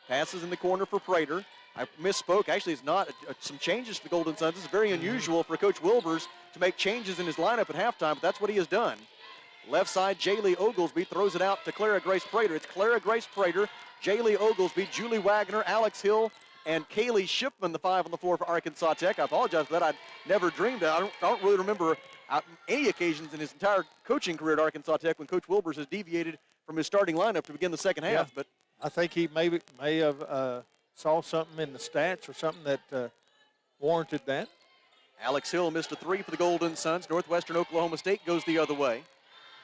Passes in the corner for Prater. I misspoke. Actually, it's not. Some changes to the Golden Suns. This is very unusual for Coach Wilbers to make changes in his lineup at halftime, but that's what he has done. Left side, Jaylee Oglesby throws it out to Clara Grace Prater. It's Clara Grace Prater, Jaylee Oglesby, Julie Wagner, Alex Hill, and Kaylee Shipman, the five on the floor for Arkansas Tech. I apologize for that. I never dreamed that. I don't really remember any occasions in his entire coaching career at Arkansas Tech when Coach Wilbers has deviated from his starting lineup to begin the second half. But I think he may have saw something in the stats or something that warranted that. Alex Hill missed a three for the Golden Suns. Northwestern Oklahoma State goes the other way.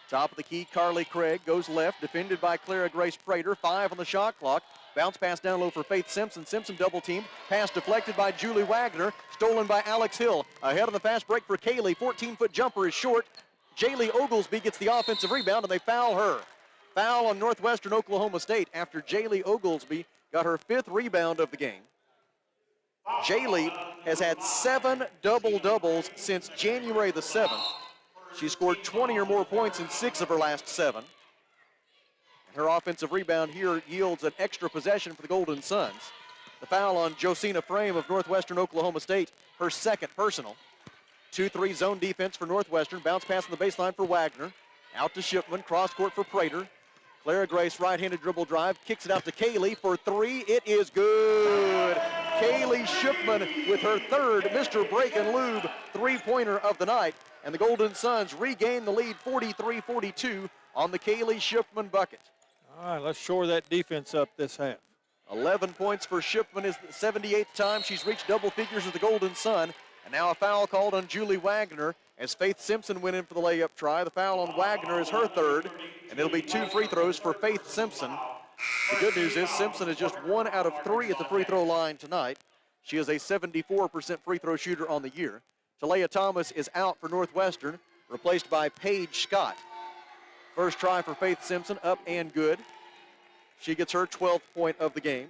Top of the key, Carly Craig goes left, defended by Clara Grace Prater. 5 on the shot clock. Bounce pass down low for Faith Simpson. Simpson double teamed. Pass deflected by Julie Wagner. Stolen by Alex Hill. Ahead on the fast break for Kaylee. 14-foot jumper is short. Jaylee Oglesby gets the offensive rebound, and they foul her. Foul on Northwestern Oklahoma State after Jaylee Oglesby got her 5th rebound of the game. Jaylee has had 7 double-doubles since January the 7th. She scored 20 or more points in 6 of her last 7. Her offensive rebound here yields an extra possession for the Golden Suns. The foul on Josina Frame of Northwestern Oklahoma State, her 2nd personal. 2-3 zone defense for Northwestern. Bounce pass on the baseline for Wagner. Out to Shipman, cross court for Prater. Clara Grace, right-handed dribble drive, kicks it out to Kaylee for 3. It is good. Kaylee Shipman with her 3rd Mr. Break and Lube three-pointer of the night. And the Golden Suns regain the lead 43-42 on the Kaylee Shipman bucket. All right, let's shore that defense up this half. 11 points for Shipman is the 78th time she's reached double figures with the Golden Sun. And now a foul called on Julie Wagner as Faith Simpson went in for the layup try. The foul on Wagner is her 3rd, and it'll be 2 free throws for Faith Simpson. The good news is Simpson is just 1 out of 3 at the free throw line tonight. She is a 74% free throw shooter on the year. Talia Thomas is out for Northwestern, replaced by Paige Scott. First try for Faith Simpson, up and good. She gets her 12th point of the game.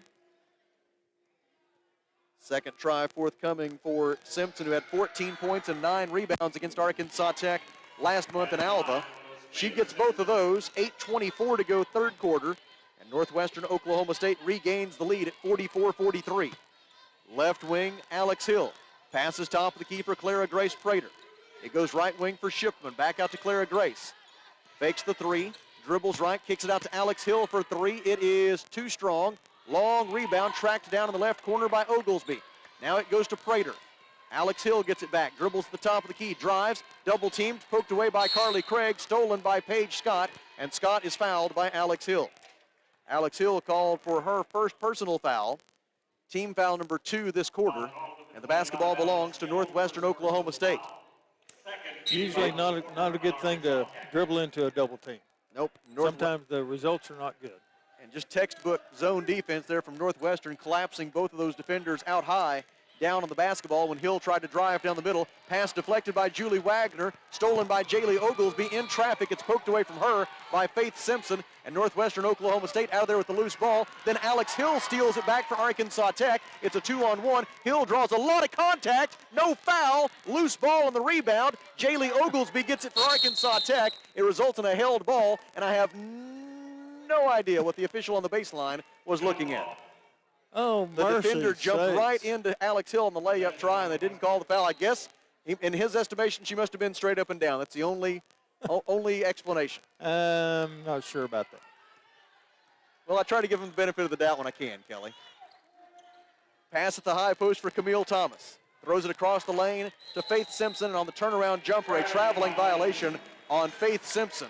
Second try forthcoming for Simpson, who had 14 points and 9 rebounds against Arkansas Tech last month in Alva. She gets both of those. 8:24 to go, 3rd quarter. And Northwestern Oklahoma State regains the lead at 44-43. Left wing, Alex Hill. Passes top of the key for Clara Grace Prater. It goes right wing for Shipman. Back out to Clara Grace. Fakes the 3. Dribbles right, kicks it out to Alex Hill for 3. It is too strong. Long rebound, tracked down in the left corner by Oglesby. Now it goes to Prater. Alex Hill gets it back, dribbles to the top of the key, drives, double teamed, poked away by Carly Craig, stolen by Paige Scott, and Scott is fouled by Alex Hill. Alex Hill called for her first personal foul, team foul number 2 this quarter, and the basketball belongs to Northwestern Oklahoma State. Usually not a good thing to dribble into a double team. Nope. Sometimes the results are not good. And just textbook zone defense there from Northwestern, collapsing both of those defenders out high, down on the basketball when Hill tried to drive down the middle. Pass deflected by Julie Wagner, stolen by Jaylee Oglesby. In traffic, it's poked away from her by Faith Simpson, and Northwestern Oklahoma State out of there with the loose ball. Then Alex Hill steals it back for Arkansas Tech. It's a 2-on-1. Hill draws a lot of contact, no foul, loose ball on the rebound. Jaylee Oglesby gets it for Arkansas Tech. It results in a held ball, and I have no idea what the official on the baseline was looking at. Oh, the defender jumped right into Alex Hill on the layup try, and they didn't call the foul. I guess, in his estimation, she must have been straight up and down. That's the only explanation. Not sure about that. Well, I try to give him the benefit of the doubt when I can, Kelly. Pass at the high post for Camille Thomas. Throws it across the lane to Faith Simpson, and on the turnaround jumper, a traveling violation on Faith Simpson.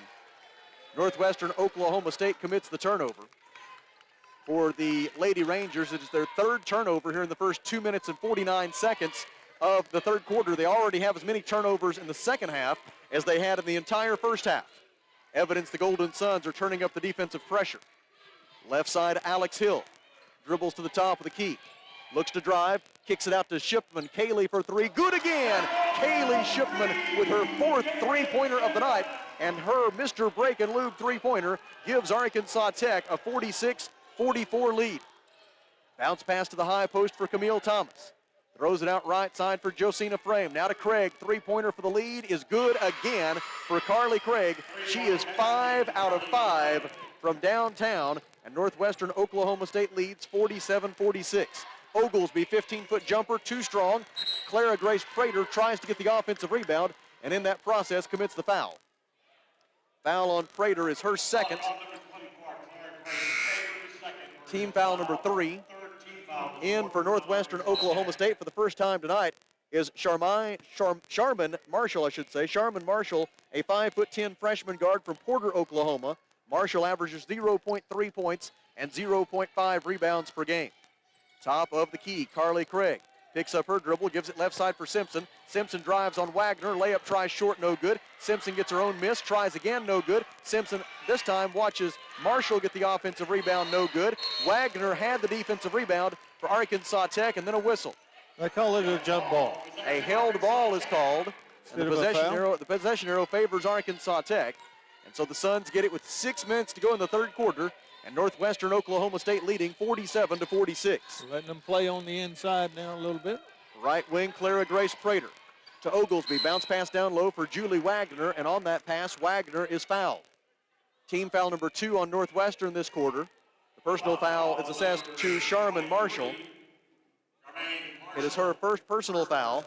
Northwestern Oklahoma State commits the turnover. For the Lady Rangers, it is their 3rd turnover here in the first 2 minutes and 49 seconds of the 3rd quarter. They already have as many turnovers in the second half as they had in the entire first half. Evidence the Golden Suns are turning up the defensive pressure. Left side, Alex Hill. Dribbles to the top of the key. Looks to drive, kicks it out to Shipman. Kaylee for 3, good again! Kaylee Shipman with her 4th three-pointer of the night, and her Mr. Break and Lube three-pointer gives Arkansas Tech a 46-44 lead. Bounce pass to the high post for Camille Thomas. Throws it out right side for Josina Frame. Now to Craig. Three-pointer for the lead is good again for Carly Craig. She is 5 out of 5 from downtown, and Northwestern Oklahoma State leads 47-46. Oglesby, 15-foot jumper, too strong. Clara Grace Prater tries to get the offensive rebound, and in that process commits the foul. Foul on Prater is her 2nd. Team foul number 3. In for Northwestern Oklahoma State for the first time tonight is Charmin Marshall, Charmin Marshall, a 5'10" freshman guard from Porter, Oklahoma. Marshall averages 0.3 points and 0.5 rebounds per game. Top of the key, Carly Craig. Picks up her dribble, gives it left side for Simpson. Simpson drives on Wagner. Layup tries short, no good. Simpson gets her own miss, tries again, no good. Simpson this time watches Marshall get the offensive rebound, no good. Wagner had the defensive rebound for Arkansas Tech, and then a whistle. They call it a jump ball. A held ball is called. And Instead of a foul? the possession arrow favors Arkansas Tech. And so the Suns get it with 6 minutes to go in the third quarter, and Northwestern Oklahoma State leading 47-46. Letting them play on the inside now a little bit. Right wing, Clara Grace Prater to Oglesby. Bounce pass down low for Julie Wagner, and on that pass, Wagner is fouled. Team foul number 2 on Northwestern this quarter. The personal foul is assessed to Sharman Marshall. It is her first personal foul.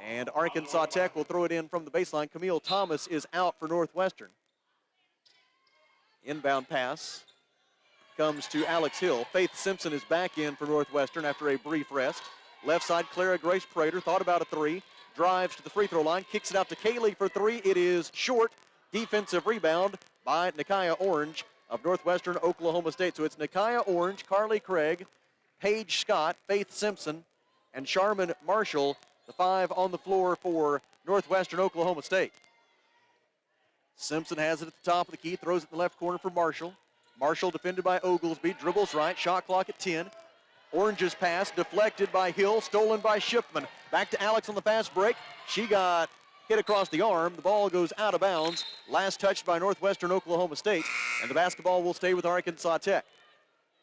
And Arkansas Tech will throw it in from the baseline. Camille Thomas is out for Northwestern. Inbound pass comes to Alex Hill. Faith Simpson is back in for Northwestern after a brief rest. Left side, Clara Grace Prater thought about a three. Drives to the free throw line, kicks it out to Kaylee for three. It is short. Defensive rebound by Nakia Orange of Northwestern Oklahoma State. So it's Nakia Orange, Carly Craig, Paige Scott, Faith Simpson, and Sharman Marshall, the 5 on the floor for Northwestern Oklahoma State. Simpson has it at the top of the key, throws it in the left corner for Marshall. Marshall defended by Oglesby, dribbles right, shot clock at 10. Orange's pass deflected by Hill, stolen by Shipman. Back to Alex on the fast break. She got hit across the arm. The ball goes out of bounds. Last touched by Northwestern Oklahoma State, and the basketball will stay with Arkansas Tech.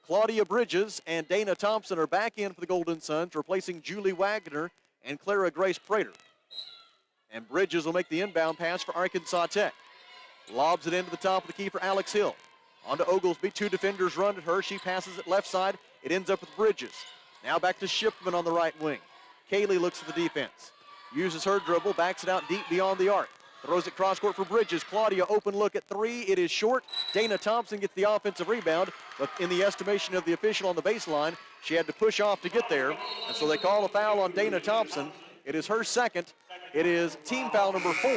Claudia Bridges and Dana Thompson are back in for the Golden Suns, replacing Julie Wagner and Clara Grace Prater. And Bridges will make the inbound pass for Arkansas Tech. Lobs it into the top of the key for Alex Hill. On to Oglesby, 2 defenders run at her. She passes it left side. It ends up with Bridges. Now back to Shipman on the right wing. Kaylee looks at the defense. Uses her dribble, backs it out deep beyond the arc. Throws it cross court for Bridges. Claudia open look at 3. It is short. Dana Thompson gets the offensive rebound, but in the estimation of the official on the baseline, she had to push off to get there. And so they call a foul on Dana Thompson. It is her second. It is team foul number 4,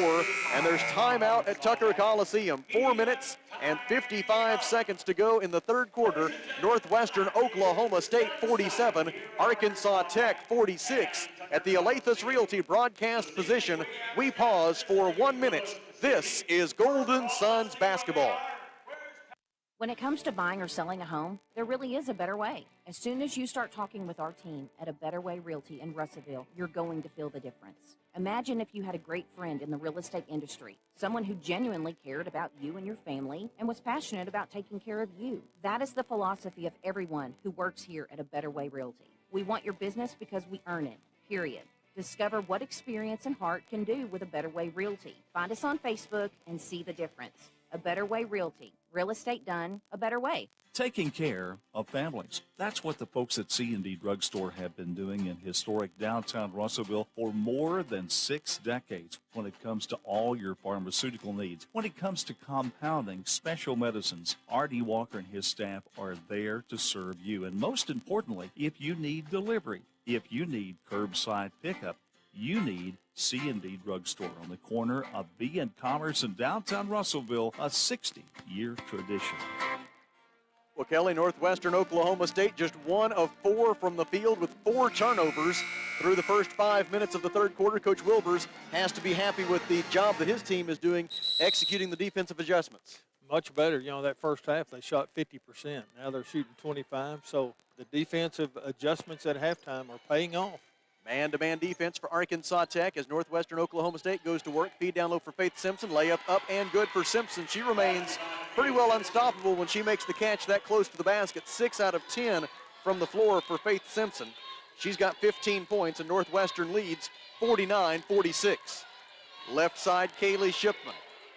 and there's timeout at Tucker Coliseum. 4 minutes and 55 seconds to go in the third quarter. Northwestern Oklahoma State 47, Arkansas Tech 46. At the Alathus Realty broadcast position, we pause for 1 minute. This is Golden Suns basketball. When it comes to buying or selling a home, there really is a better way. As soon as you start talking with our team at A Better Way Realty in Russellville, you're going to feel the difference. Imagine if you had a great friend in the real estate industry, someone who genuinely cared about you and your family and was passionate about taking care of you. That is the philosophy of everyone who works here at A Better Way Realty. We want your business because we earn it, period. Discover what experience and heart can do with A Better Way Realty. Find us on Facebook and see the difference. A Better Way Realty. Real estate done a better way. Taking care of families. That's what the folks at C&D Drugstore have been doing in historic downtown Russellville for more than 6 decades when it comes to all your pharmaceutical needs. When it comes to compounding special medicines, R.D. Walker and his staff are there to serve you. And most importantly, if you need delivery, if you need curbside pickup, you need C&D Drugstore on the corner of B and Commerce in downtown Russellville, a 60-year tradition. Well, Kelly, Northwestern Oklahoma State just 1 of 4 from the field with 4 turnovers through the first 5 minutes of the third quarter. Coach Wilbers has to be happy with the job that his team is doing executing the defensive adjustments. Much better. You know, that first half they shot 50%. Now they're shooting 25%. So the defensive adjustments at halftime are paying off. Man-to-man defense for Arkansas Tech as Northwestern Oklahoma State goes to work. Feed down low for Faith Simpson. Layup up and good for Simpson. She remains pretty well unstoppable when she makes the catch that close to the basket. 6 out of 10 from the floor for Faith Simpson. She's got 15 points, and Northwestern leads 49-46. Left side, Kaylee Shipman.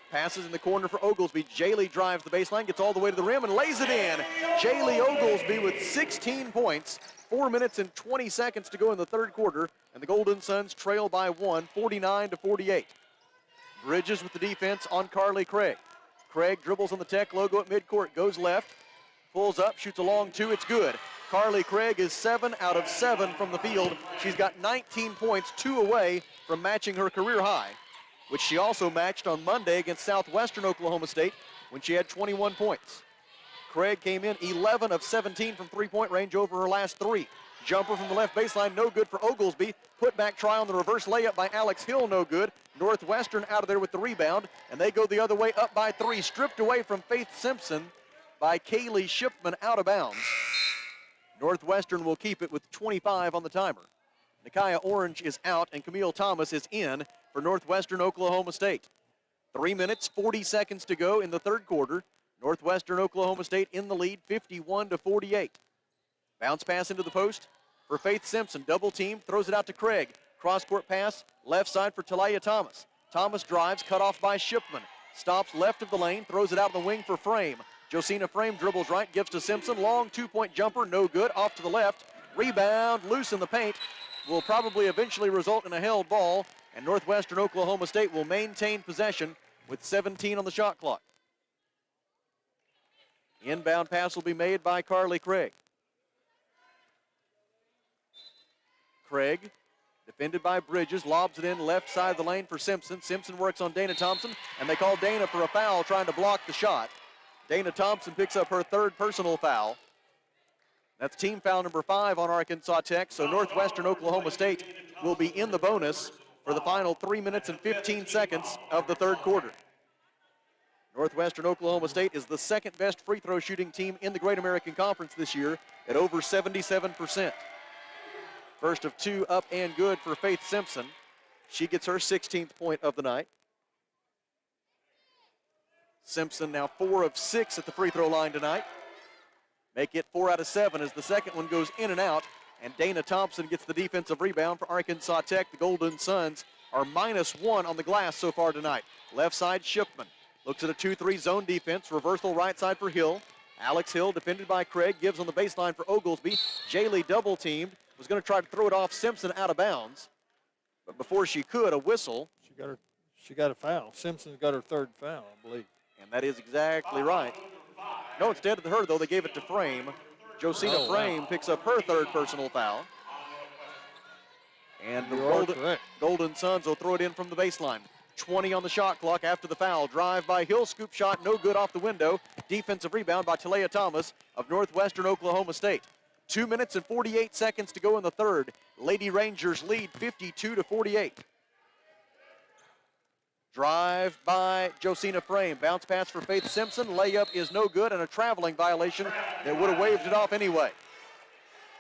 Passes in the corner for Oglesby. Jaylee drives the baseline, gets all the way to the rim, and lays it in. Jaylee Oglesby with 16 points. 4 minutes and 20 seconds to go in the third quarter, and the Golden Suns trail by 1, 49-48. Bridges with the defense on Carly Craig. Craig dribbles on the Tech logo at midcourt, goes left, pulls up, shoots a long 2, it's good. Carly Craig is 7 out of 7 from the field. She's got 19 points, 2 away from matching her career high, which she also matched on Monday against Southwestern Oklahoma State when she had 21 points. Craig came in 11 of 17 from three-point range over her last 3. Jumper from the left baseline, no good for Oglesby. Put back try on the reverse layup by Alex Hill, no good. Northwestern out of there with the rebound, and they go the other way, up by 3. Stripped away from Faith Simpson by Kaylee Shipman, out of bounds. Northwestern will keep it with 25 on the timer. Nakia Orange is out, and Camille Thomas is in for Northwestern Oklahoma State. 3 minutes, 40 seconds to go in the third quarter. Northwestern Oklahoma State in the lead, 51-48. Bounce pass into the post for Faith Simpson. Double team, throws it out to Craig. Cross-court pass, left side for Talia Thomas. Thomas drives, cut off by Shipman. Stops left of the lane, throws it out on the wing for Frame. Josina Frame dribbles right, gives to Simpson. Long two-point jumper, no good, off to the left. Rebound, loose in the paint. Will probably eventually result in a held ball, and Northwestern Oklahoma State will maintain possession with 17 on the shot clock. Inbound pass will be made by Carly Craig. Craig, defended by Bridges, lobs it in left side of the lane for Simpson. Simpson works on Dana Thompson, and they call Dana for a foul trying to block the shot. Dana Thompson picks up her third personal foul. That's team foul number 5 on Arkansas Tech, so Northwestern Oklahoma State will be in the bonus for the final 3 minutes and 15 seconds of the third quarter. Northwestern Oklahoma State is the second best free throw shooting team in the Great American Conference this year at over 77%. First of 2 up and good for Faith Simpson. She gets her 16th point of the night. Simpson now 4 of 6 at the free throw line tonight. Make it 4 out of 7 as the second one goes in and out, and Dana Thompson gets the defensive rebound for Arkansas Tech. The Golden Suns are -1 on the glass so far tonight. Left side, Shipman looks at a 2-3 zone defense. Reversal right side for Hill. Alex Hill defended by Craig, gives on the baseline for Oglesby. Jaylee double teamed, was going to try to throw it off Simpson out of bounds, but before she could, a whistle. She got a foul. Simpson's got her third foul, I believe. And that is exactly right. No, instead of her, though, they gave it to Frame. Josina Frame picks up her third personal foul. And the Golden Suns will throw it in from the baseline. 20 on the shot clock after the foul. Drive by Hill, scoop shot, no good off the window. Defensive rebound by Talia Thomas of Northwestern Oklahoma State. 2 minutes and 48 seconds to go in the third. Lady Rangers lead 52-48. Drive by Josina Frame. Bounce pass for Faith Simpson. Layup is no good, and a traveling violation that would have waved it off anyway.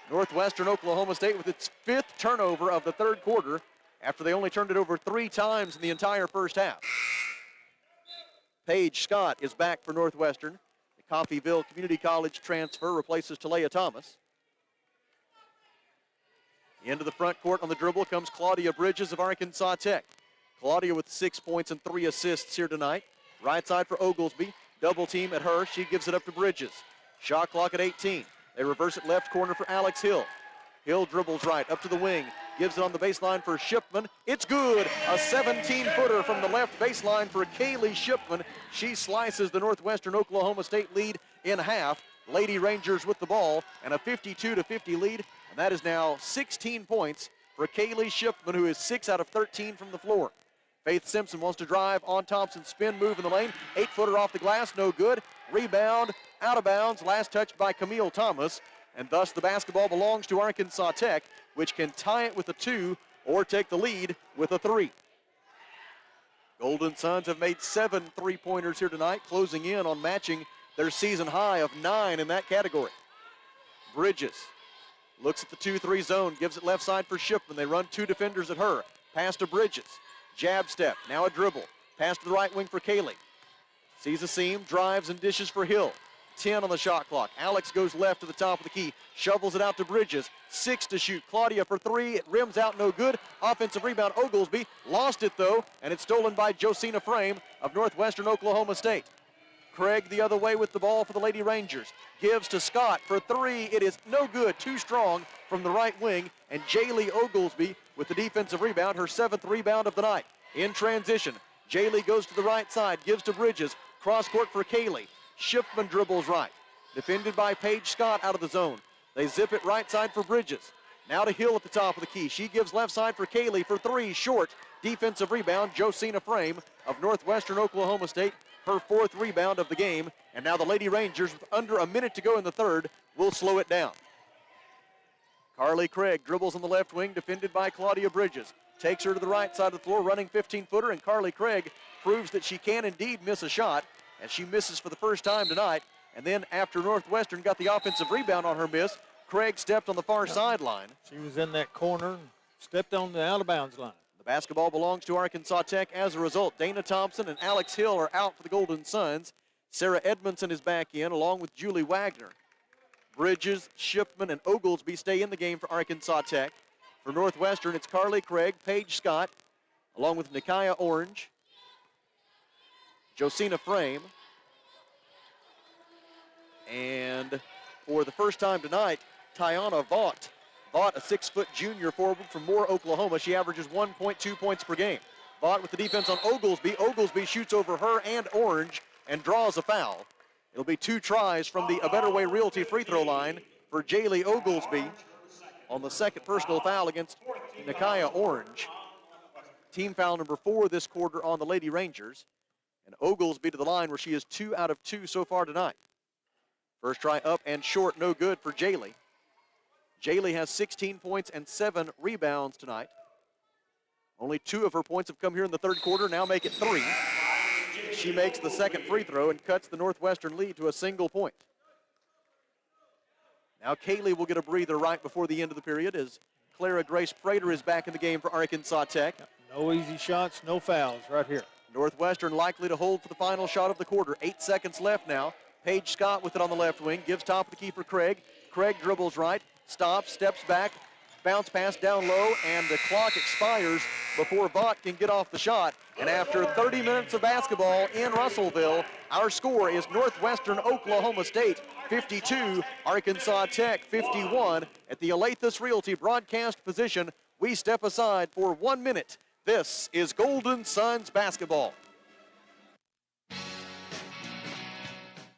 Northwestern Oklahoma State with its 5th turnover of the third quarter after they only turned it over 3 times in the entire first half. Paige Scott is back for Northwestern. The Coffeyville Community College transfer replaces Talia Thomas. Into the front court on the dribble comes Claudia Bridges of Arkansas Tech. Claudia with 6 points and 3 assists here tonight. Right side for Oglesby. Double team at her. She gives it up to Bridges. Shot clock at 18. They reverse it left corner for Alex Hill. Hill dribbles right up to the wing. Gives it on the baseline for Shipman. It's good. A 17-footer from the left baseline for Kaylee Shipman. She slices the Northwestern Oklahoma State lead in half. Lady Rangers with the ball and a 52-50 lead. And that is now 16 points for Kaylee Shipman, who is 6 out of 13 from the floor. Faith Simpson wants to drive on Thompson. Spin move in the lane. 8-footer off the glass, no good. Rebound, out of bounds. Last touched by Camille Thomas. And thus the basketball belongs to Arkansas Tech, which can tie it with a 2 or take the lead with a 3. Golden Suns have made 7 3-pointers here tonight, closing in on matching their season high of 9 in that category. Bridges looks at the 2-3 zone, gives it left side for Shipman. They run 2 defenders at her. Pass to Bridges. Jab step, now a dribble. Pass to the right wing for Kaylee. Sees a seam, drives and dishes for Hill. 10 on the shot clock. Alex goes left to the top of the key. Shovels it out to Bridges. 6 to shoot. Claudia for 3. It rims out, no good. Offensive rebound, Oglesby. Lost it, though, and it's stolen by Josina Frame of Northwestern Oklahoma State. Craig the other way with the ball for the Lady Rangers. Gives to Scott for 3. It is no good. Too strong from the right wing. And Jaylee Oglesby with the defensive rebound, her 7th rebound of the night. In transition, Jaylee goes to the right side, gives to Bridges. Cross court for Kaylee. Shipman dribbles right. Defended by Paige Scott out of the zone. They zip it right side for Bridges. Now to Hill at the top of the key. She gives left side for Kaylee for 3. Short. Defensive rebound, Josina Frame of Northwestern Oklahoma State. Her 4th rebound of the game. And now the Lady Rangers, with under a minute to go in the third, will slow it down. Carly Craig dribbles on the left wing, defended by Claudia Bridges. Takes her to the right side of the floor, running 15-footer, and Carly Craig proves that she can indeed miss a shot, as she misses for the first time tonight. And then after Northwestern got the offensive rebound on her miss, Craig stepped on the far sideline. She was in that corner and stepped on the out-of-bounds line. The basketball belongs to Arkansas Tech. As a result, Dana Thompson and Alex Hill are out for the Golden Suns. Sarah Edmondson is back in, along with Julie Wagner. Bridges, Shipman, and Oglesby stay in the game for Arkansas Tech. For Northwestern, it's Carly Craig, Paige Scott, along with Nikia Orange, Josina Frame, and for the first time tonight, Tiana Vaught. Vaught, a 6-foot junior forward from Moore, Oklahoma. She averages 1.2 points per game. Vaught with the defense on Oglesby. Oglesby shoots over her and Orange and draws a foul. It'll be 2 tries from the A Better Way Realty free throw line for Jaylee Oglesby on the second personal foul against Nikia Orange. Team foul number 4 this quarter on the Lady Rangers. And Oglesby to the line where she is 2 out of 2 so far tonight. First try up and short, no good for Jaylee. Jaylee has 16 points and 7 rebounds tonight. Only 2 of her points have come here in the third quarter, now make it 3. She makes the second free throw and cuts the Northwestern lead to a single point. Now Kaylee will get a breather right before the end of the period as Clara Grace Prater is back in the game for Arkansas Tech. No easy shots, no fouls right here. Northwestern likely to hold for the final shot of the quarter. 8 seconds left now. Paige Scott with it on the left wing, gives top of the key for Craig. Craig dribbles right, stops, steps back, bounce pass down low, and the clock expires before Vaught can get off the shot. And after 30 minutes of basketball in Russellville, our score is Northwestern Oklahoma State 52, Arkansas Tech 51. At the Alathus Realty broadcast position, we step aside for 1 minute. This is Golden Suns basketball.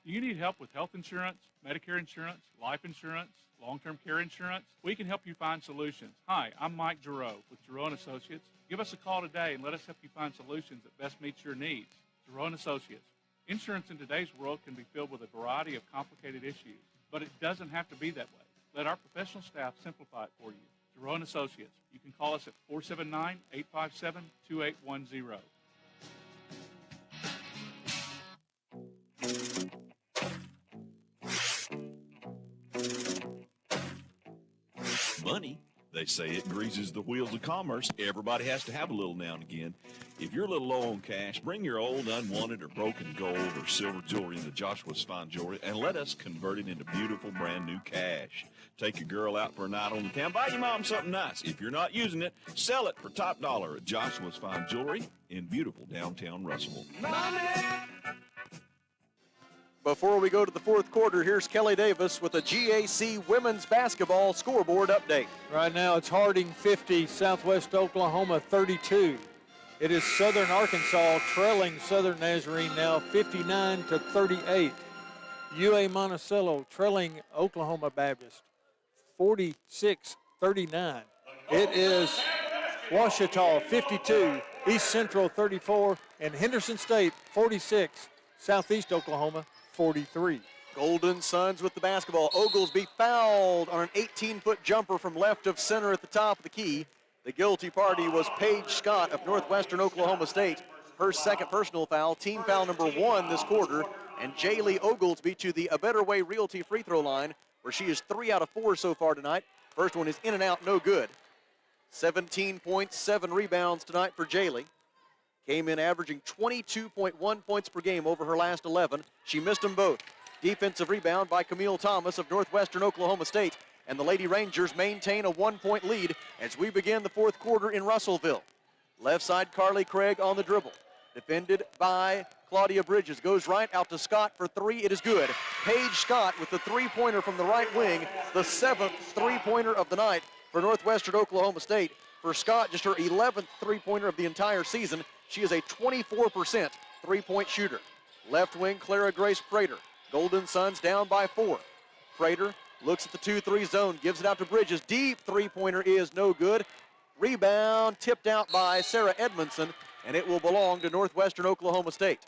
Do you need help with health insurance, Medicare insurance, life insurance, long-term care insurance? We can help you find solutions. Hi, I'm Mike Giroux with Giroux & Associates. Give us a call today and let us help you find solutions that best meet your needs. Giroux & Associates. Insurance in today's world can be filled with a variety of complicated issues, but it doesn't have to be that way. Let our professional staff simplify it for you. Giroux & Associates. You can call us at 479-857-2810. Money, they say it greases the wheels of commerce. Everybody has to have a little now and again. If you're a little low on cash, bring your old, unwanted, or broken gold or silver jewelry into Joshua's Fine Jewelry and let us convert it into beautiful, brand new cash. Take your girl out for a night on the town. Buy your mom something nice. If you're not using it, sell it for top dollar at Joshua's Fine Jewelry in beautiful downtown Russellville. Before we go to the fourth quarter, here's Kelly Davis with a GAC women's basketball scoreboard update. Right now it's Harding 50, Southwest Oklahoma 32. It is Southern Arkansas trailing Southern Nazarene now 59-38. UA Monticello trailing Oklahoma Baptist 46-39. It is Ouachita 52, East Central 34, and Henderson State 46, Southeast Oklahoma 43. Golden Suns with the basketball. Oglesby fouled on an 18-foot jumper from left of center at the top of the key. The guilty party was Paige Scott of Northwestern Oklahoma State. Her second personal foul, team foul number 1 this quarter. And Jaylee Oglesby to the A Better Way Realty free throw line, where she is 3 out of 4 so far tonight. First one is in and out, no good. 17 points, 7 rebounds tonight for Jaylee. Came in averaging 22.1 points per game over her last 11. She missed them both. Defensive rebound by Camille Thomas of Northwestern Oklahoma State. And the Lady Rangers maintain a 1-point lead as we begin the fourth quarter in Russellville. Left side, Carly Craig on the dribble. Defended by Claudia Bridges. Goes right out to Scott for 3. It is good. Paige Scott with the three-pointer from the right wing. The 7th three-pointer of the night for Northwestern Oklahoma State. For Scott, just her 11th three-pointer of the entire season. She is a 24% three-point shooter. Left wing, Clara Grace Prater. Golden Suns down by 4. Prater looks at the 2-3 zone, gives it out to Bridges. Deep three-pointer is no good. Rebound tipped out by Sarah Edmondson, and it will belong to Northwestern Oklahoma State.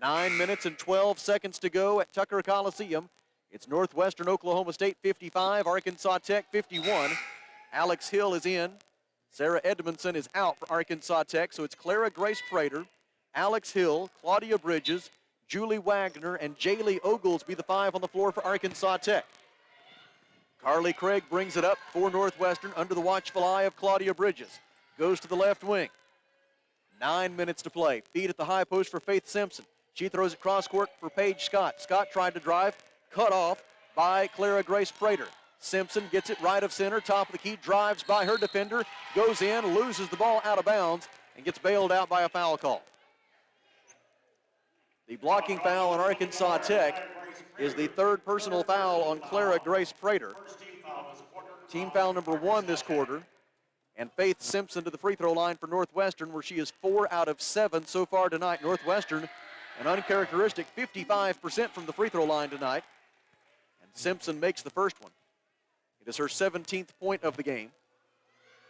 9 minutes and 12 seconds to go at Tucker Coliseum It's Northwestern Oklahoma State 55, Arkansas Tech 51. Alex Hill is in. Sarah Edmondson is out for Arkansas Tech, so it's Clara Grace Prater, Alex Hill, Claudia Bridges, Julie Wagner, and Jaylee Oglesby, the 5 on the floor for Arkansas Tech. Carly Craig brings it up for Northwestern under the watchful eye of Claudia Bridges. Goes to the left wing. 9 minutes to play. Feed at the high post for Faith Simpson. She throws it cross court for Paige Scott. Scott tried to drive, cut off by Clara Grace Prater. Simpson gets it right of center, top of the key, drives by her defender, goes in, loses the ball out of bounds, and gets bailed out by a foul call. The blocking foul on Arkansas Tech is the third personal foul on Clara Grace Prater. Team foul number 1 this quarter. And Faith Simpson to the free throw line for Northwestern, where she is 4 out of 7 so far tonight. Northwestern, an uncharacteristic 55% from the free throw line tonight. And Simpson makes the first one. It is her 17th point of the game.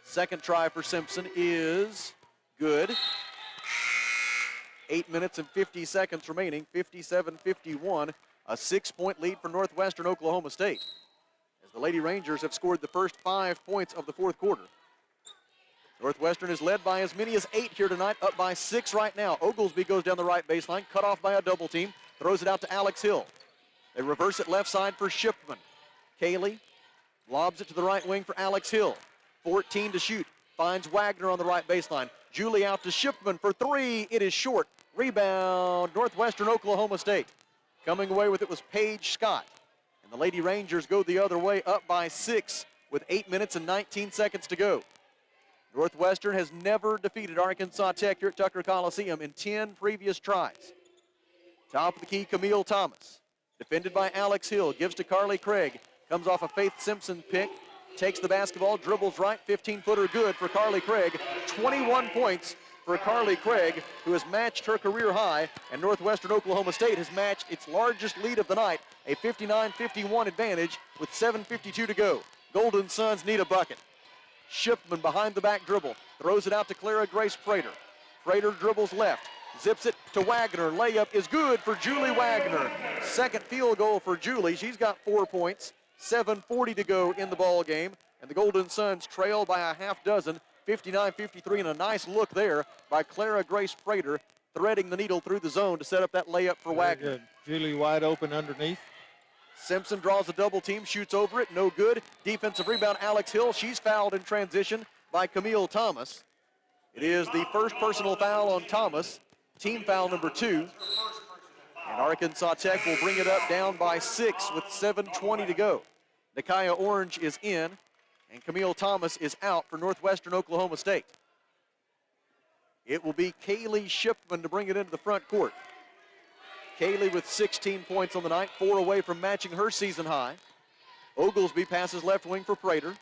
Second try for Simpson is good. 8 minutes and 50 seconds remaining, 57-51, a 6-point lead for Northwestern Oklahoma State, as the Lady Rangers have scored the first 5 points of the fourth quarter. Northwestern is led by as many as 8 here tonight, up by 6 right now. Oglesby goes down the right baseline, cut off by a double team, throws it out to Alex Hill. They reverse it left side for Shipman. Kaylee lobs it to the right wing for Alex Hill. 14 to shoot, finds Wagner on the right baseline. Julie out to Shipman for 3, it is short. Rebound, Northwestern Oklahoma State. Coming away with it was Paige Scott. And the Lady Rangers go the other way, up by 6 with 8 minutes and 19 seconds to go. Northwestern has never defeated Arkansas Tech here at Tucker Coliseum in 10 previous tries. Top of the key, Camille Thomas. Defended by Alex Hill, gives to Carly Craig. Comes off a Faith Simpson pick, takes the basketball, dribbles right, 15-footer good for Carly Craig. 21 points for Carly Craig, who has matched her career high, and Northwestern Oklahoma State has matched its largest lead of the night, a 59-51 advantage with 7:52 to go. Golden Suns need a bucket. Shipman behind the back dribble, throws it out to Clara Grace Prater. Prater dribbles left, zips it to Wagner. Layup is good for Julie Wagner. Second field goal for Julie. She's got 4 points. 7:40 to go in the ball game, and the Golden Suns trail by a half dozen, 59-53, and a nice look there by Clara Grace Prater, threading the needle through the zone to set up that layup for Wagner. Good. Julie wide open underneath. Simpson draws a double team, shoots over it, no good. Defensive rebound, Alex Hill. She's fouled in transition by Camille Thomas. It is the first personal foul on Thomas, team foul number 2. And Arkansas Tech will bring it up down by 6 with 7:20 to go. Nakia Orange is in, and Camille Thomas is out for Northwestern Oklahoma State. It will be Kaylee Shipman to bring it into the front court. Kaylee with 16 points on the night, 4 away from matching her season high. Oglesby passes left wing for Prater.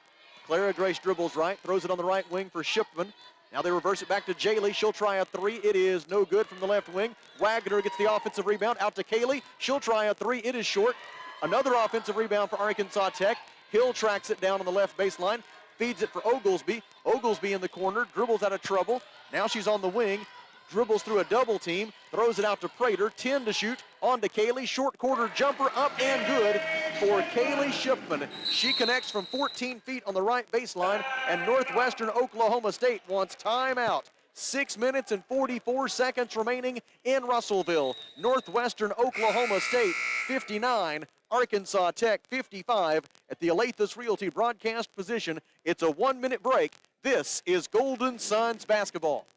Clara Grace dribbles right, throws it on the right wing for Shipman. Now they reverse it back to Jaylee. She'll try a 3. It is no good from the left wing. Wagner gets the offensive rebound out to Kaylee. She'll try a 3. It is short. Another offensive rebound for Arkansas Tech. Hill tracks it down on the left baseline, feeds it for Oglesby. Oglesby in the corner, dribbles out of trouble. Now she's on the wing, dribbles through a double team, throws it out to Prater. 10 to shoot, on to Kaylee. Short quarter jumper up and good for Kaylee Shipman. She connects from 14 feet on the right baseline, and Northwestern Oklahoma State wants timeout. 6 minutes and 44 seconds remaining in Russellville. Northwestern Oklahoma State 59, Arkansas Tech 55 at the Alathus Realty broadcast position. It's a 1-minute break. This is Golden Suns basketball.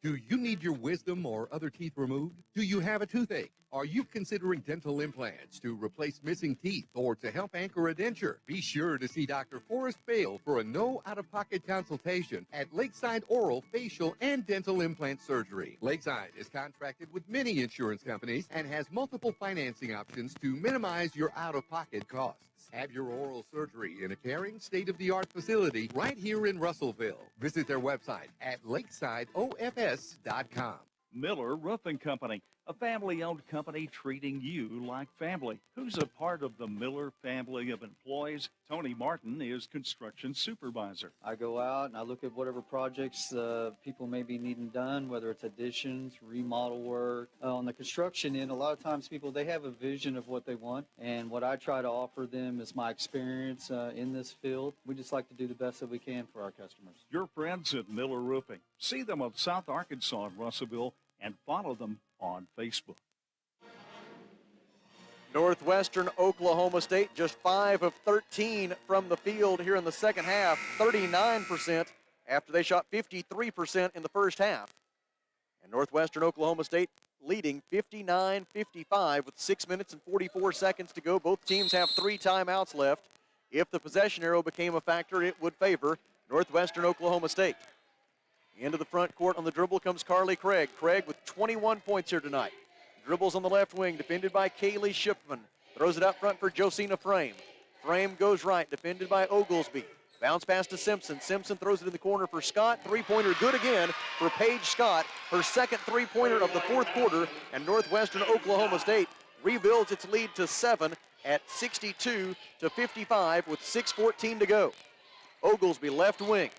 Do you need your wisdom or other teeth removed? Do you have a toothache? Are you considering dental implants to replace missing teeth or to help anchor a denture? Be sure to see Dr. Forrest Bale for a no out-of-pocket consultation at Lakeside Oral, Facial, and Dental Implant Surgery. Lakeside is contracted with many insurance companies and has multiple financing options to minimize your out-of-pocket costs. Have your oral surgery in a caring, state-of-the-art facility right here in Russellville. Visit their website at lakesideofs.com. Miller Roofing Company, A family-owned company treating you like family. Who's a part of the Miller family of employees? Tony Martin is construction supervisor. I go out and I look at whatever projects people may be needing done, whether it's additions, remodel work. On the construction end, a lot of times people, they have a vision of what they want. And what I try to offer them is my experience in this field. We just like to do the best that we can for our customers. Your friends at Miller Roofing. See them on South Arkansas and Russellville and follow them on Facebook. Northwestern Oklahoma State just 5 of 13 from the field here in the second half, 39% after they shot 53% in the first half. And Northwestern Oklahoma State leading 59-55 with 6 minutes and 44 seconds to go. Both teams have 3 timeouts left. If the possession arrow became a factor, it would favor Northwestern Oklahoma State. Into the front court on the dribble comes Carly Craig. Craig with 21 points here tonight. Dribbles on the left wing, defended by Kaylee Shipman. Throws it out front for Josina Frame. Frame goes right, defended by Oglesby. Bounce pass to Simpson. Simpson throws it in the corner for Scott. Three-pointer good again for Paige Scott. Her second three-pointer of the fourth quarter. And Oklahoma State rebuilds its lead to 7 at 62-55 with 6:14 to go. Oglesby left wing.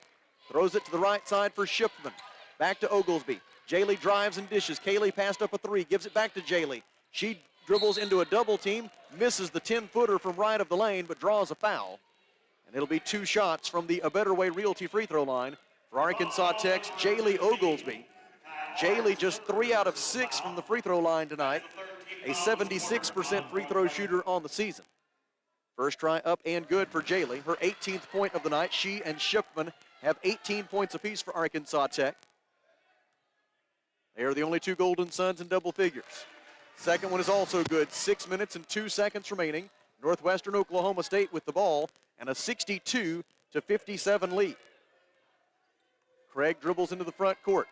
Throws it to the right side for Shipman. Back to Oglesby. Jaylee drives and dishes. Kaylee passed up a 3. Gives it back to Jaylee. She dribbles into a double team. Misses the 10-footer from right of the lane, but draws a foul. And it'll be 2 shots from the A Better Way Realty free throw line for Arkansas Tech's Jaylee Oglesby. Jaylee just 3 out of 6 from the free throw line tonight. A 76% free throw shooter on the season. First try up and good for Jaylee. Her 18th point of the night. She and Shipman have 18 points apiece for Arkansas Tech. They are the only 2 Golden Suns in double figures. Second one is also good. 6 minutes and 2 seconds remaining. Northwestern Oklahoma State with the ball and a 62-57 lead. Craig dribbles into the front court.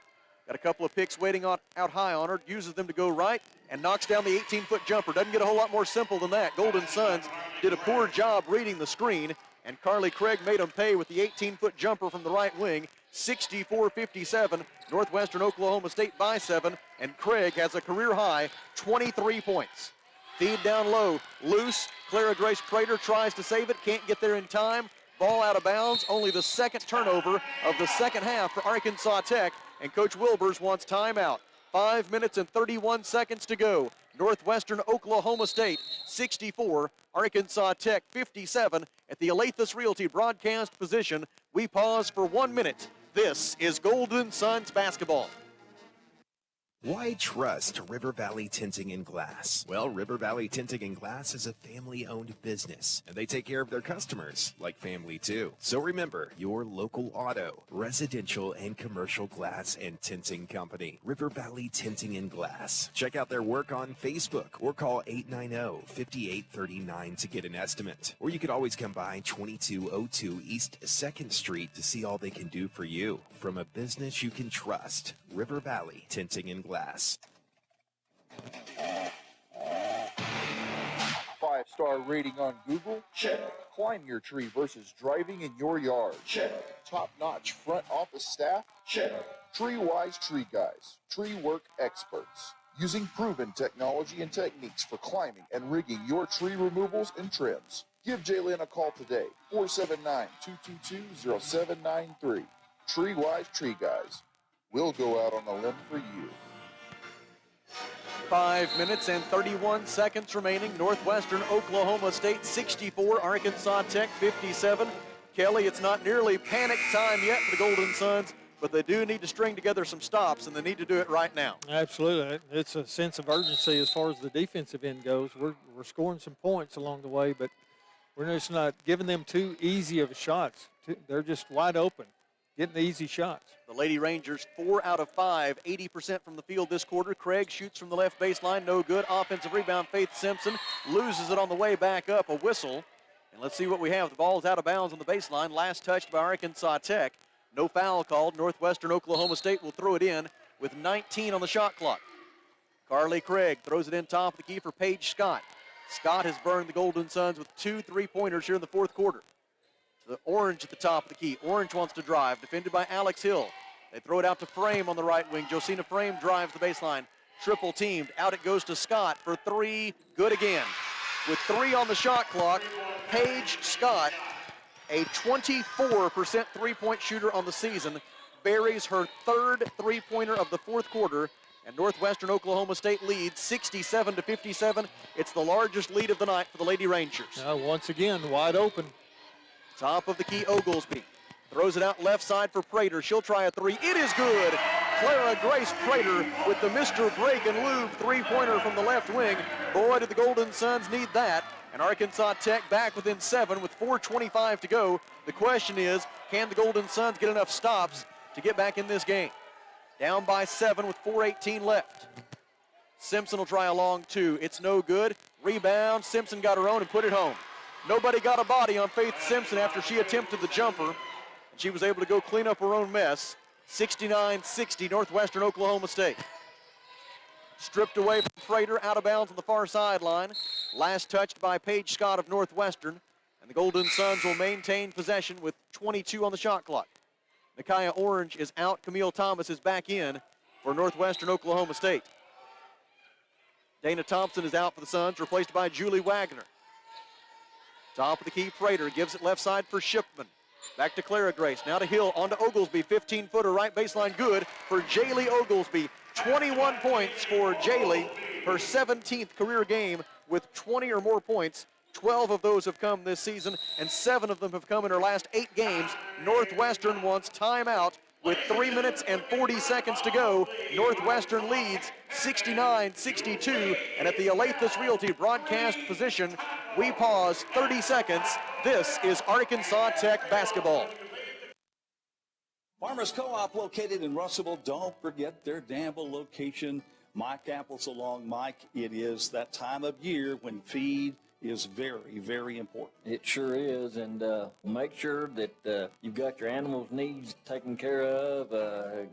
Got a couple of picks waiting out high on her. Uses them to go right and knocks down the 18-foot jumper. Doesn't get a whole lot more simple than that. Golden Suns did a poor job reading the screen, and Carly Craig made them pay with the 18-foot jumper from the right wing. 64-57, Northwestern Oklahoma State by 7, and Craig has a career high 23 points. Feed down low, loose. Clara Grace Prater tries to save it, can't get there in time. Ball out of bounds, only the second turnover of the second half for Arkansas Tech, and Coach Wilbers wants timeout. 5 minutes and 31 seconds to go. Northwestern Oklahoma State 64, Arkansas Tech 57 at the Alathus Realty broadcast position. We pause for 1 minute. This is Golden Suns basketball. Why trust River Valley Tinting and Glass? Well, River Valley Tinting and Glass is a family-owned business, and they take care of their customers like family too. So remember, your local auto, residential, and commercial glass and tinting company, River Valley Tinting and Glass. Check out their work on Facebook or call 890-5839 to get an estimate. Or you could always come by 2202 East 2nd Street to see all they can do for you. From a business you can trust, River Valley Tinting and Glass. 5-star rating on Google? Check. Climb your tree versus driving in your yard? Check. Top-notch front office staff? Check. Tree-wise tree guys, tree work experts, using proven technology and techniques for climbing and rigging your tree removals and trims. Give Jaylen a call today, 479-222-0793. Tree-wise tree guys. We'll go out on a limb for you. 5 minutes and 31 seconds remaining. Northwestern Oklahoma State 64, Arkansas Tech 57. Kelly, it's not nearly panic time yet for the Golden Suns, but they do need to string together some stops, and they need to do it right now. Absolutely. It's a sense of urgency as far as the defensive end goes. We're scoring some points along the way, but we're just not giving them too easy of shots. They're just wide open, getting the easy shots. The Lady Rangers 4 out of 5, 80% from the field this quarter. Craig shoots from the left baseline, no good. Offensive rebound, Faith Simpson loses it on the way back up, a whistle. And let's see what we have. The ball is out of bounds on the baseline, last touched by Arkansas Tech. No foul called. Northwestern Oklahoma State will throw it in with 19 on the shot clock. Carly Craig throws it in top of the key for Paige Scott. Scott has burned the Golden Suns with 2 3-pointers here in the fourth quarter. The Orange at the top of the key. Orange wants to drive, defended by Alex Hill. They throw it out to Frame on the right wing. Josina Frame drives the baseline, triple teamed. Out it goes to Scott for three. Good again. With 3 on the shot clock, Paige Scott, a 24% three-point shooter on the season, buries her 3rd three-pointer of the 4th quarter, and Northwestern Oklahoma State leads 67-57. It's the largest lead of the night for the Lady Rangers. Once again, wide open. Top of the key, Oglesby. Throws it out left side for Prater. She'll try a 3. It is good. Clara Grace Prater with the Mr. Break and Lube three-pointer from the left wing. Boy, did the Golden Suns need that. And Arkansas Tech back within 7 with 4:25 to go. The question is, can the Golden Suns get enough stops to get back in this game? Down by 7 with 4:18 left. Simpson will try a long 2. It's no good. Rebound. Simpson got her own and put it home. Nobody got a body on Faith Simpson after she attempted the jumper. And she was able to go clean up her own mess. 69-60, Northwestern Oklahoma State. Stripped away from Prater, out of bounds on the far sideline. Last touched by Paige Scott of Northwestern. And the Golden Suns will maintain possession with 22 on the shot clock. Micaiah Orange is out. Camille Thomas is back in for Northwestern Oklahoma State. Dana Thompson is out for the Suns, replaced by Julie Wagner. Top of the key, Prater gives it left side for Shipman. Back to Clara Grace, now to Hill, on to Oglesby, 15-footer right baseline, good for Jaylee Oglesby. 21 points for Jaylee, her 17th career game with 20 or more points. 12 of those have come this season, and 7 of them have come in her last 8 games. Northwestern wants timeout with 3 minutes and 40 seconds to go. Northwestern leads 69-62, and at the Alathus Realty broadcast position, we pause 30 seconds. This is Arkansas Tech basketball. Farmers Co-op located in Russellville. Don't forget their Danville location. Mike Apples along Mike. It is that time of year when feed is very, very important. It sure is, and make sure that you've got your animals' needs taken care of,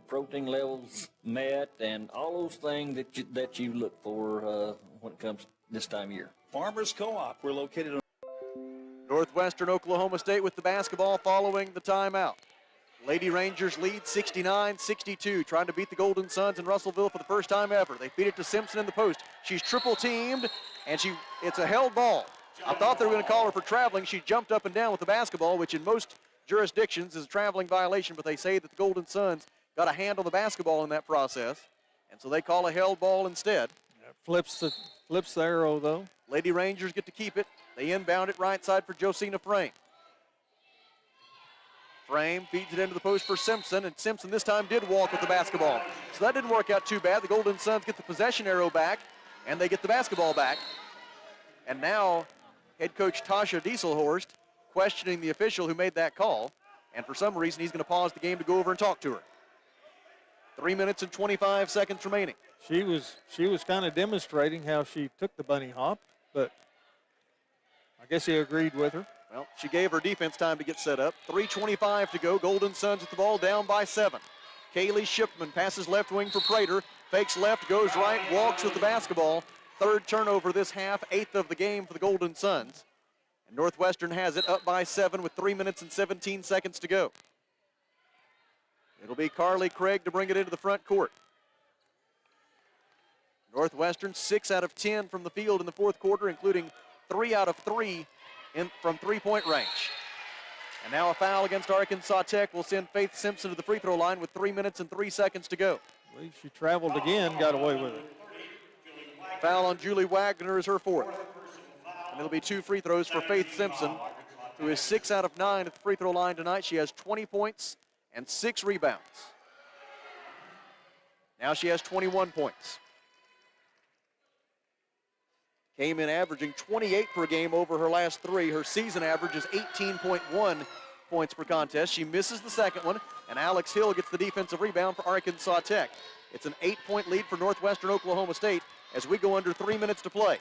protein levels met, and all those things that you look for when it comes this time of year. Farmers Co-op, we're located on Northwestern Oklahoma State with the basketball following the timeout. Lady Rangers lead 69-62, trying to beat the Golden Suns in Russellville for the first time ever. They feed it to Simpson in the post. She's triple teamed, and it's a held ball. I thought they were going to call her for traveling. She jumped up and down with the basketball, which in most jurisdictions is a traveling violation, but they say that the Golden Suns got a hand on the basketball in that process, and so they call a held ball instead. Flips the arrow, though. Lady Rangers get to keep it. They inbound it right side for Josina Frame. Frame feeds it into the post for Simpson, and Simpson this time did walk with the basketball. So that didn't work out too bad. The Golden Suns get the possession arrow back, and they get the basketball back. And now head coach Tasha Dieselhorst questioning the official who made that call, and for some reason he's going to pause the game to go over and talk to her. 3 minutes and 25 seconds remaining. She was kind of demonstrating how she took the bunny hop, but I guess he agreed with her. Well, she gave her defense time to get set up. 3:25 to go. Golden Suns with the ball down by 7. Kaylee Shipman passes left wing for Prater. Fakes left, goes right, walks with the basketball. 3rd turnover this half, 8th of the game for the Golden Suns. And Northwestern has it up by 7 with 3 minutes and 17 seconds to go. It'll be Carly Craig to bring it into the front court. Northwestern 6 out of 10 from the field in the 4th quarter, including 3 out of 3 from three-point range. And now a foul against Arkansas Tech will send Faith Simpson to the free throw line with 3 minutes and 3 seconds to go. I believe she traveled again, got away with it. Foul on Julie Wagner is her 4th. And it'll be 2 free throws for Faith Simpson, who is 6 out of 9 at the free throw line tonight. She has 20 points and 6 rebounds. Now she has 21 points. Came in averaging 28 per game over her last 3. Her season average is 18.1 points per contest. She misses the second one, and Alex Hill gets the defensive rebound for Arkansas Tech. It's an 8-point lead for Northwestern Oklahoma State as we go under 3 minutes to play.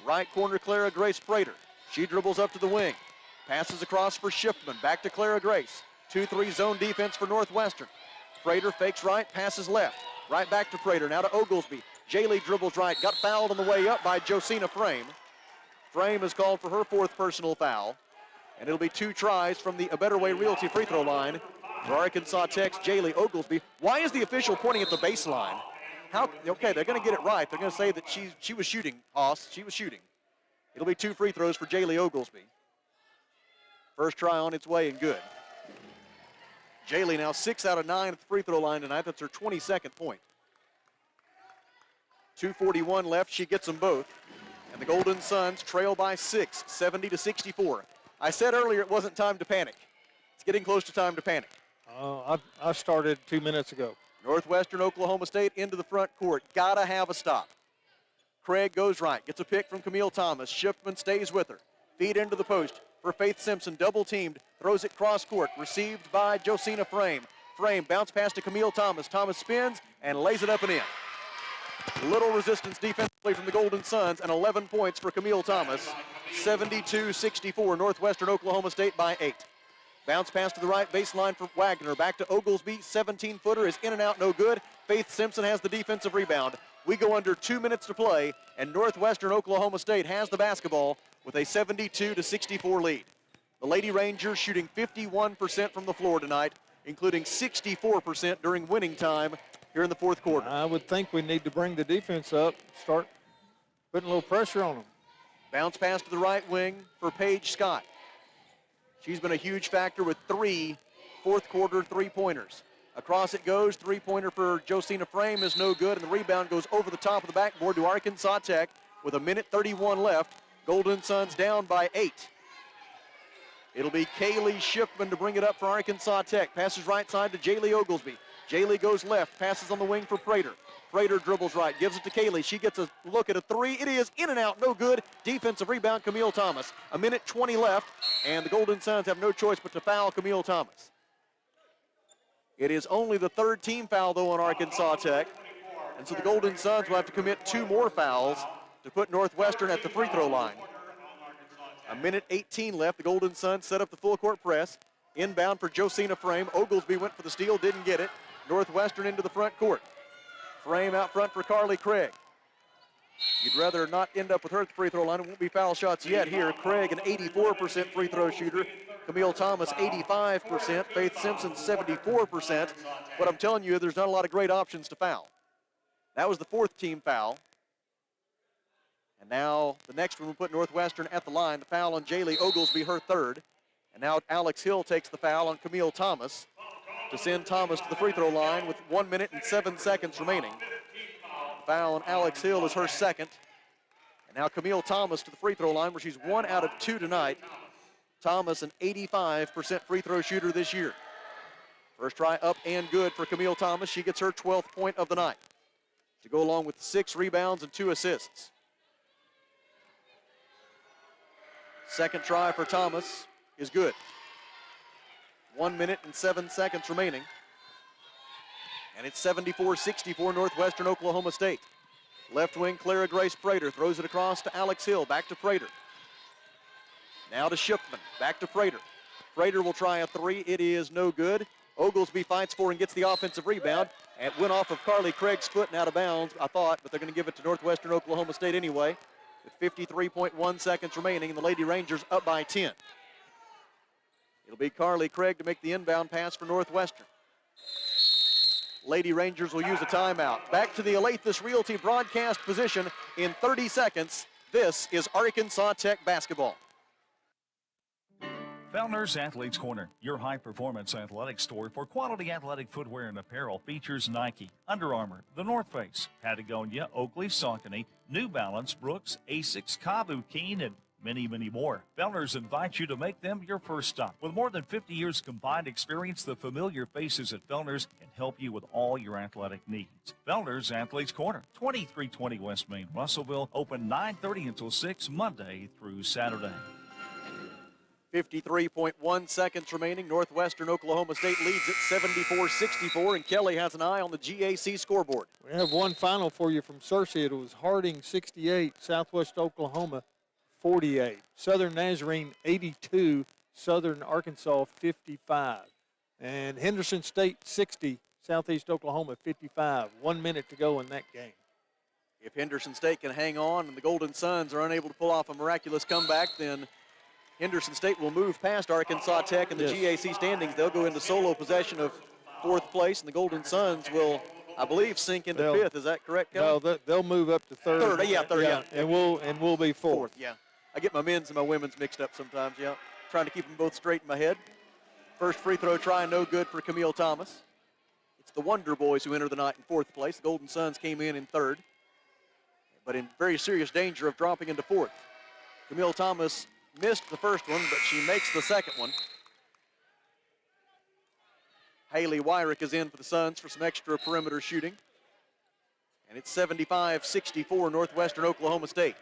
Right corner, Clara Grace Prater. She dribbles up to the wing. Passes across for Shipman. Back to Clara Grace. 2-3 zone defense for Northwestern. Prater fakes right, passes left. Right back to Prater, now to Oglesby. Jaylee dribbles right, got fouled on the way up by Josina Frame. Frame is called for her 4th personal foul. And it'll be 2 tries from the A Better Way Realty free throw line for Arkansas Tech's Jaylee Oglesby. Why is the official pointing at the baseline? Okay, they're going to get it right. They're going to say that she was shooting, Haas. She was shooting. It'll be 2 free throws for Jaylee Oglesby. First try on its way and good. Jaylee now 6 out of 9 at the free throw line tonight. That's her 22nd point. 2:41 left. She gets them both. And the Golden Suns trail by 6, 70-64. I said earlier it wasn't time to panic. It's getting close to time to panic. I started 2 minutes ago. Northwestern Oklahoma State into the front court. Gotta have a stop. Craig goes right, gets a pick from Camille Thomas. Shipman stays with her. Feed into the post for Faith Simpson. Double teamed, throws it cross court. Received by Josina Frame. Frame bounce pass to Camille Thomas. Thomas spins and lays it up and in. Little resistance defensively from the Golden Suns, and 11 points for Camille Thomas. 72-64, Northwestern Oklahoma State by 8. Bounce pass to the right baseline for Wagner. Back to Oglesby, 17-footer is in and out, no good. Faith Simpson has the defensive rebound. We go under 2 minutes to play, and Northwestern Oklahoma State has the basketball with a 72-64 lead. The Lady Rangers shooting 51% from the floor tonight, including 64% during winning time here in the fourth quarter. I would think we need to bring the defense up, start putting a little pressure on them. Bounce pass to the right wing for Paige Scott. She's been a huge factor with 3 fourth quarter three-pointers. Across it goes, three-pointer for Josina Frame is no good, and the rebound goes over the top of the backboard to Arkansas Tech with 1:31 left. Golden Suns down by 8. It'll be Kaylee Shipman to bring it up for Arkansas Tech. Passes right side to Jaylee Oglesby. Jaylee goes left, passes on the wing for Prater. Prater dribbles right, gives it to Kaylee. She gets a look at a 3. It is in and out, no good. Defensive rebound, Camille Thomas. 1:20 left, and the Golden Suns have no choice but to foul Camille Thomas. It is only the 3rd team foul, though, on Arkansas Tech. And so the Golden Suns will have to commit 2 more fouls to put Northwestern at the free throw line. 1:18 left. The Golden Suns set up the full court press. Inbound for Josina Frame. Oglesby went for the steal, didn't get it. Northwestern into the front court. Frame out front for Carly Craig. You'd rather not end up with her at the free throw line. It won't be foul shots yet here. Craig, an 84% free throw shooter. Camille Thomas, 85%. Faith Simpson, 74%. But I'm telling you, there's not a lot of great options to foul. That was the 4th team foul. And now the next one will put Northwestern at the line. The foul on Jaylee Oglesby, her 3rd. And now Alex Hill takes the foul on Camille Thomas to send Thomas to the free throw line with 1 minute and 7 seconds remaining. The foul on Alex Hill is her 2nd. And now Camille Thomas to the free throw line, where she's 1 out of 2 tonight. Thomas, an 85% free throw shooter this year. First try up and good for Camille Thomas. She gets her 12th point of the night to go along with 6 rebounds and 2 assists. Second try for Thomas is good. 1 minute and 7 seconds remaining. And it's 74-64 Northwestern Oklahoma State. Left wing, Clara Grace Prater throws it across to Alex Hill. Back to Prater. Now to Shipman. Back to Prater. Prater will try a 3. It is no good. Oglesby fights for and gets the offensive rebound. It went off of Carly Craig's foot and out of bounds, I thought, but they're going to give it to Northwestern Oklahoma State anyway. With 53.1 seconds remaining, and the Lady Rangers up by 10. It'll be Carly Craig to make the inbound pass for Northwestern. Lady Rangers will use a timeout. Back to the Alathus Realty broadcast position in 30 seconds. This is Arkansas Tech basketball. Fellner's Athletes Corner, your high-performance athletic store for quality athletic footwear and apparel, features Nike, Under Armour, The North Face, Patagonia, Oakley, Saucony, New Balance, Brooks, Asics, Kavu, Keen, and many, many more. Fellner's invites you to make them your first stop. With more than 50 years combined experience, the familiar faces at Fellner's can help you with all your athletic needs. Fellner's Athletes Corner, 2320 West Main, Russellville, open 9:30 until 6 Monday through Saturday. 53.1 seconds remaining. Northwestern Oklahoma State leads at 74-64, and Kelly has an eye on the GAC scoreboard. We have one final for you from Searcy. It was Harding 68, Southwest Oklahoma 48. Southern Nazarene 82, Southern Arkansas 55. And Henderson State 60, Southeast Oklahoma 55. 1 minute to go in that game. If Henderson State can hang on and the Golden Suns are unable to pull off a miraculous comeback, then Henderson State will move past Arkansas Tech in the GAC standings. They'll go into solo possession of 4th place, and the Golden Suns will I believe, sink into They'll- fifth. Is that correct, Kelly? No, they'll move up to third. Third, yeah. And we'll be fourth. Yeah. I get my men's and my women's mixed up sometimes, yeah. Trying to keep them both straight in my head. First free throw try, no good for Camille Thomas. It's the Wonder Boys who enter the night in fourth place. The Golden Suns came in third, but in very serious danger of dropping into fourth. Camille Thomas missed the first one, but she makes the second one. Haley Wyrick is in for the Suns for some extra perimeter shooting. And it's 75-64 Northwestern Oklahoma State.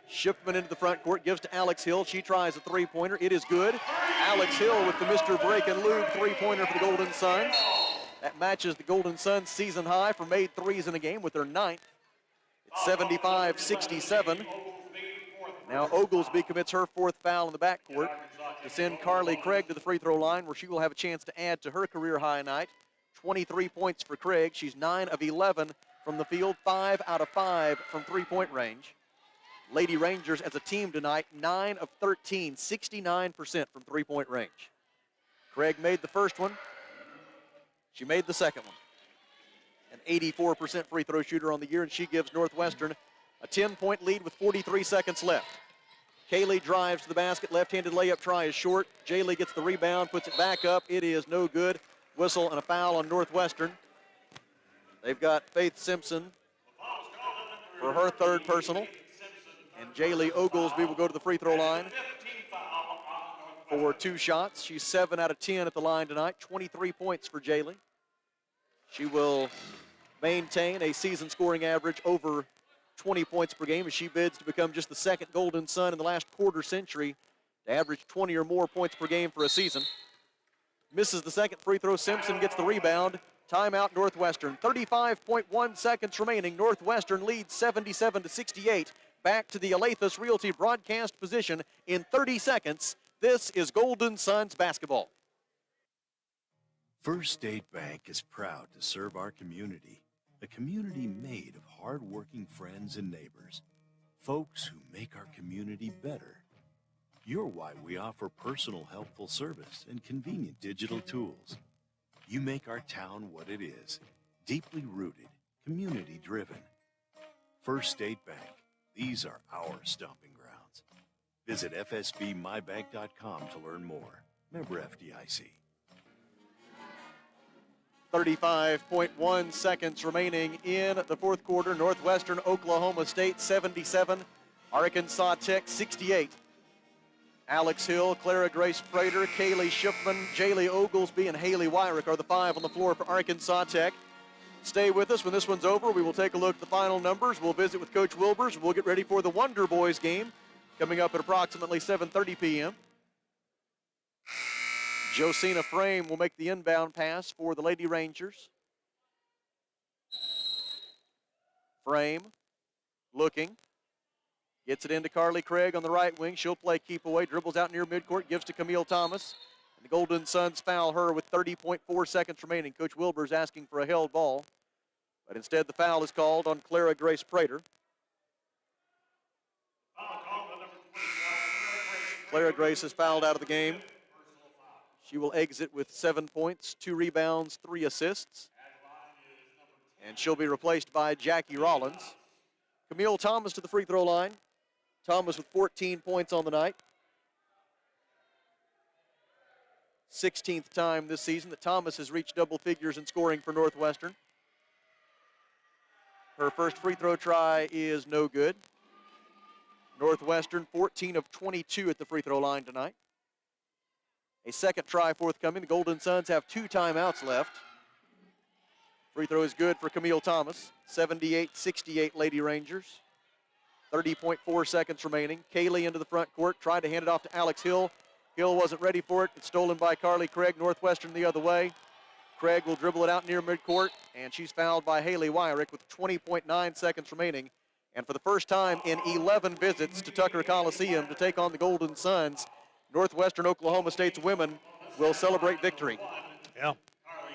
Shipman into the front court, gives to Alex Hill. She tries a three-pointer. It is good. Alex Hill with the Mr. Break and Lube three-pointer for the Golden Suns. That matches the Golden Suns' season high for made threes in a game with their ninth. It's 75-67. Now Oglesby commits her fourth foul in the backcourt to send Carly Craig to the free throw line, where she will have a chance to add to her career high night. 23 points for Craig. She's 9 of 11 from the field, 5 out of 5 from three-point range. Lady Rangers as a team tonight, 9 of 13, 69% from three-point range. Craig made the first one. She made the second one. An 84% free throw shooter on the year, and she gives Northwestern a 10-point lead with 43 seconds left. Kaylee drives to the basket. Left-handed layup try is short. Jaylee gets the rebound, puts it back up. It is no good. Whistle and a foul on Northwestern. They've got Faith Simpson for her third personal. And Jaylee Oglesby will go to the free throw line for 2 shots. She's 7 out of 10 at the line tonight. 23 points for Jaylee. She will maintain a season scoring average over 20 points per game as she bids to become just the second Golden Sun in the last quarter century to average 20 or more points per game for a season. Misses the second free throw. Simpson gets the rebound. Timeout Northwestern. 35.1 seconds remaining. Northwestern leads 77-68. Back to the Alathus Realty broadcast position in 30 seconds. This is Golden Suns basketball. First State Bank is proud to serve our community, a community made of hard-working friends and neighbors, folks who make our community better. You're why we offer personal helpful service and convenient digital tools. You make our town what it is, deeply rooted, community-driven. First State Bank, these are our stomping grounds. Visit fsbmybank.com to learn more. Member FDIC. 35.1 seconds remaining in the fourth quarter. Northwestern Oklahoma State 77, Arkansas Tech 68. Alex Hill, Clara Grace Prater, Kaylee Shipman, Jaylee Oglesby, and Haley Wyrick are the 5 on the floor for Arkansas Tech. Stay with us. When this one's over, we will take a look at the final numbers. We'll visit with Coach Wilbers. We'll get ready for the Wonder Boys game coming up at approximately 7:30 p.m. Josina Frame will make the inbound pass for the Lady Rangers. Frame looking. Gets it into Carly Craig on the right wing. She'll play keep away. Dribbles out near midcourt. Gives to Camille Thomas. And the Golden Suns foul her with 30.4 seconds remaining. Coach Wilbur's asking for a held ball. But instead the foul is called on Clara Grace Prater. Clara Grace is fouled out of the game. She will exit with 7 points, 2 rebounds, 3 assists. And she'll be replaced by Jackie Rollins. Camille Thomas to the free throw line. Thomas with 14 points on the night. 16th time this season that Thomas has reached double figures in scoring for Northwestern. Her first free throw try is no good. Northwestern 14 of 22 at the free throw line tonight. A second try forthcoming. The Golden Suns have 2 timeouts left. Free throw is good for Camille Thomas. 78-68 Lady Rangers. 30.4 seconds remaining. Kaylee into the front court. Tried to hand it off to Alex Hill. Hill wasn't ready for it. It's stolen by Carly Craig. Northwestern the other way. Craig will dribble it out near midcourt, and she's fouled by Haley Wyrick with 20.9 seconds remaining. And for the first time in 11 visits to Tucker Coliseum to take on the Golden Suns, Northwestern Oklahoma State's women will celebrate victory. Yeah,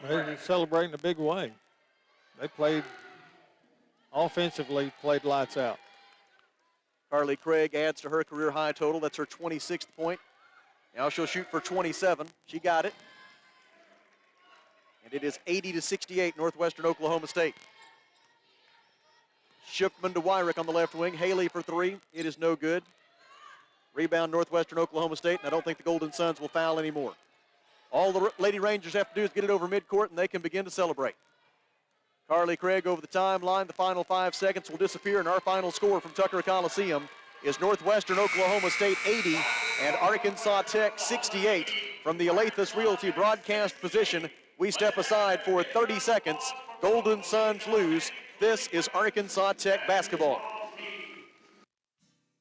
they're celebrating a big way. They played offensively, played lights out. Carly Craig adds to her career high total. That's her 26th point. Now she'll shoot for 27. She got it. And It is 80-68 Northwestern Oklahoma State. Shipman to Wyrick on the left wing. Haley for three. It is no good. Rebound Northwestern Oklahoma State, and I don't think the Golden Suns will foul anymore. All the Lady Rangers have to do is get it over midcourt, and they can begin to celebrate. Carly Craig over the timeline. The final 5 seconds will disappear, and our final score from Tucker Coliseum is Northwestern Oklahoma State 80 and Arkansas Tech 68. From the Alathus Realty broadcast position, we step aside for 30 seconds. Golden Suns lose. This is Arkansas Tech basketball.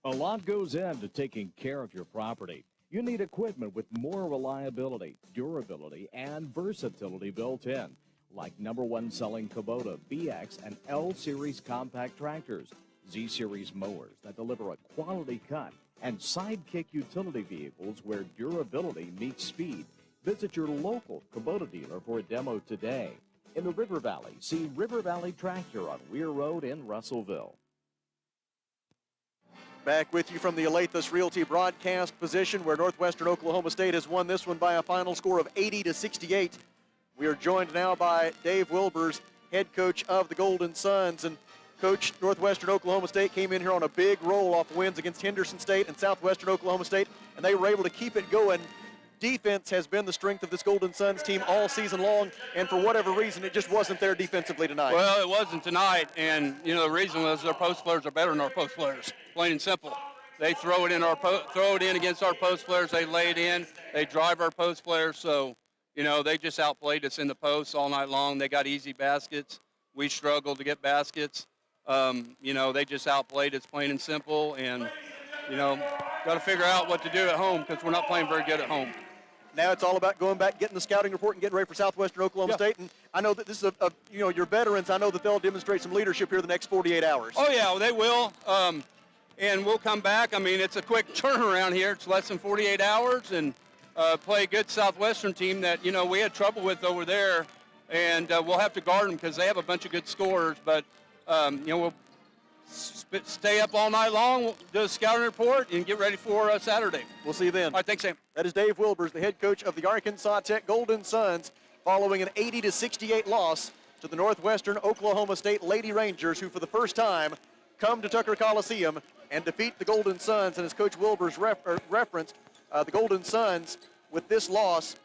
A lot goes into taking care of your property. You need equipment with more reliability, durability, and versatility built in, like #1 selling Kubota BX and L Series compact tractors, Z Series mowers that deliver a quality cut, and Sidekick utility vehicles where durability meets speed. Visit your local Kubota dealer for a demo today. In the River Valley, see River Valley Tractor on Weir Road in Russellville. Back with you from the Alathus Realty broadcast position where Northwestern Oklahoma State has won this one by a final score of 80-68. We are joined now by Dave Wilbers, head coach of the Golden Suns. And Coach, Northwestern Oklahoma State came in here on a big roll off wins against Henderson State and Southwestern Oklahoma State, and they were able to keep it going. Defense has been the strength of this Golden Suns team all season long, and for whatever reason, it just wasn't there defensively tonight. Well, it wasn't tonight, and the reason was their post players are better than our post players, plain and simple. They throw it in against our post players. They lay it in. They drive our post players. So, they just outplayed us in the post all night long. They got easy baskets. We struggled to get baskets. They just outplayed us, plain and simple. And, got to figure out what to do at home because we're not playing very good at home. Now it's all about going back, getting the scouting report, and getting ready for Southwestern Oklahoma State. And I know that this is your veterans. I know that they'll demonstrate some leadership here the next 48 hours. Oh yeah, they will. And we'll come back. I mean, it's a quick turnaround here. It's less than 48 hours, and play a good Southwestern team that we had trouble with over there, and we'll have to guard them because they have a bunch of good scorers. But we'll stay up all night long, do a scouting report, and get ready for Saturday. We'll see you then. All right, thanks, Sam. That is Dave Wilbers, the head coach of the Arkansas Tech Golden Suns, following an 80-68 loss to the Northwestern Oklahoma State Lady Rangers, who for the first time come to Tucker Coliseum and defeat the Golden Suns. And as Coach Wilbers referenced, the Golden Suns, with this loss,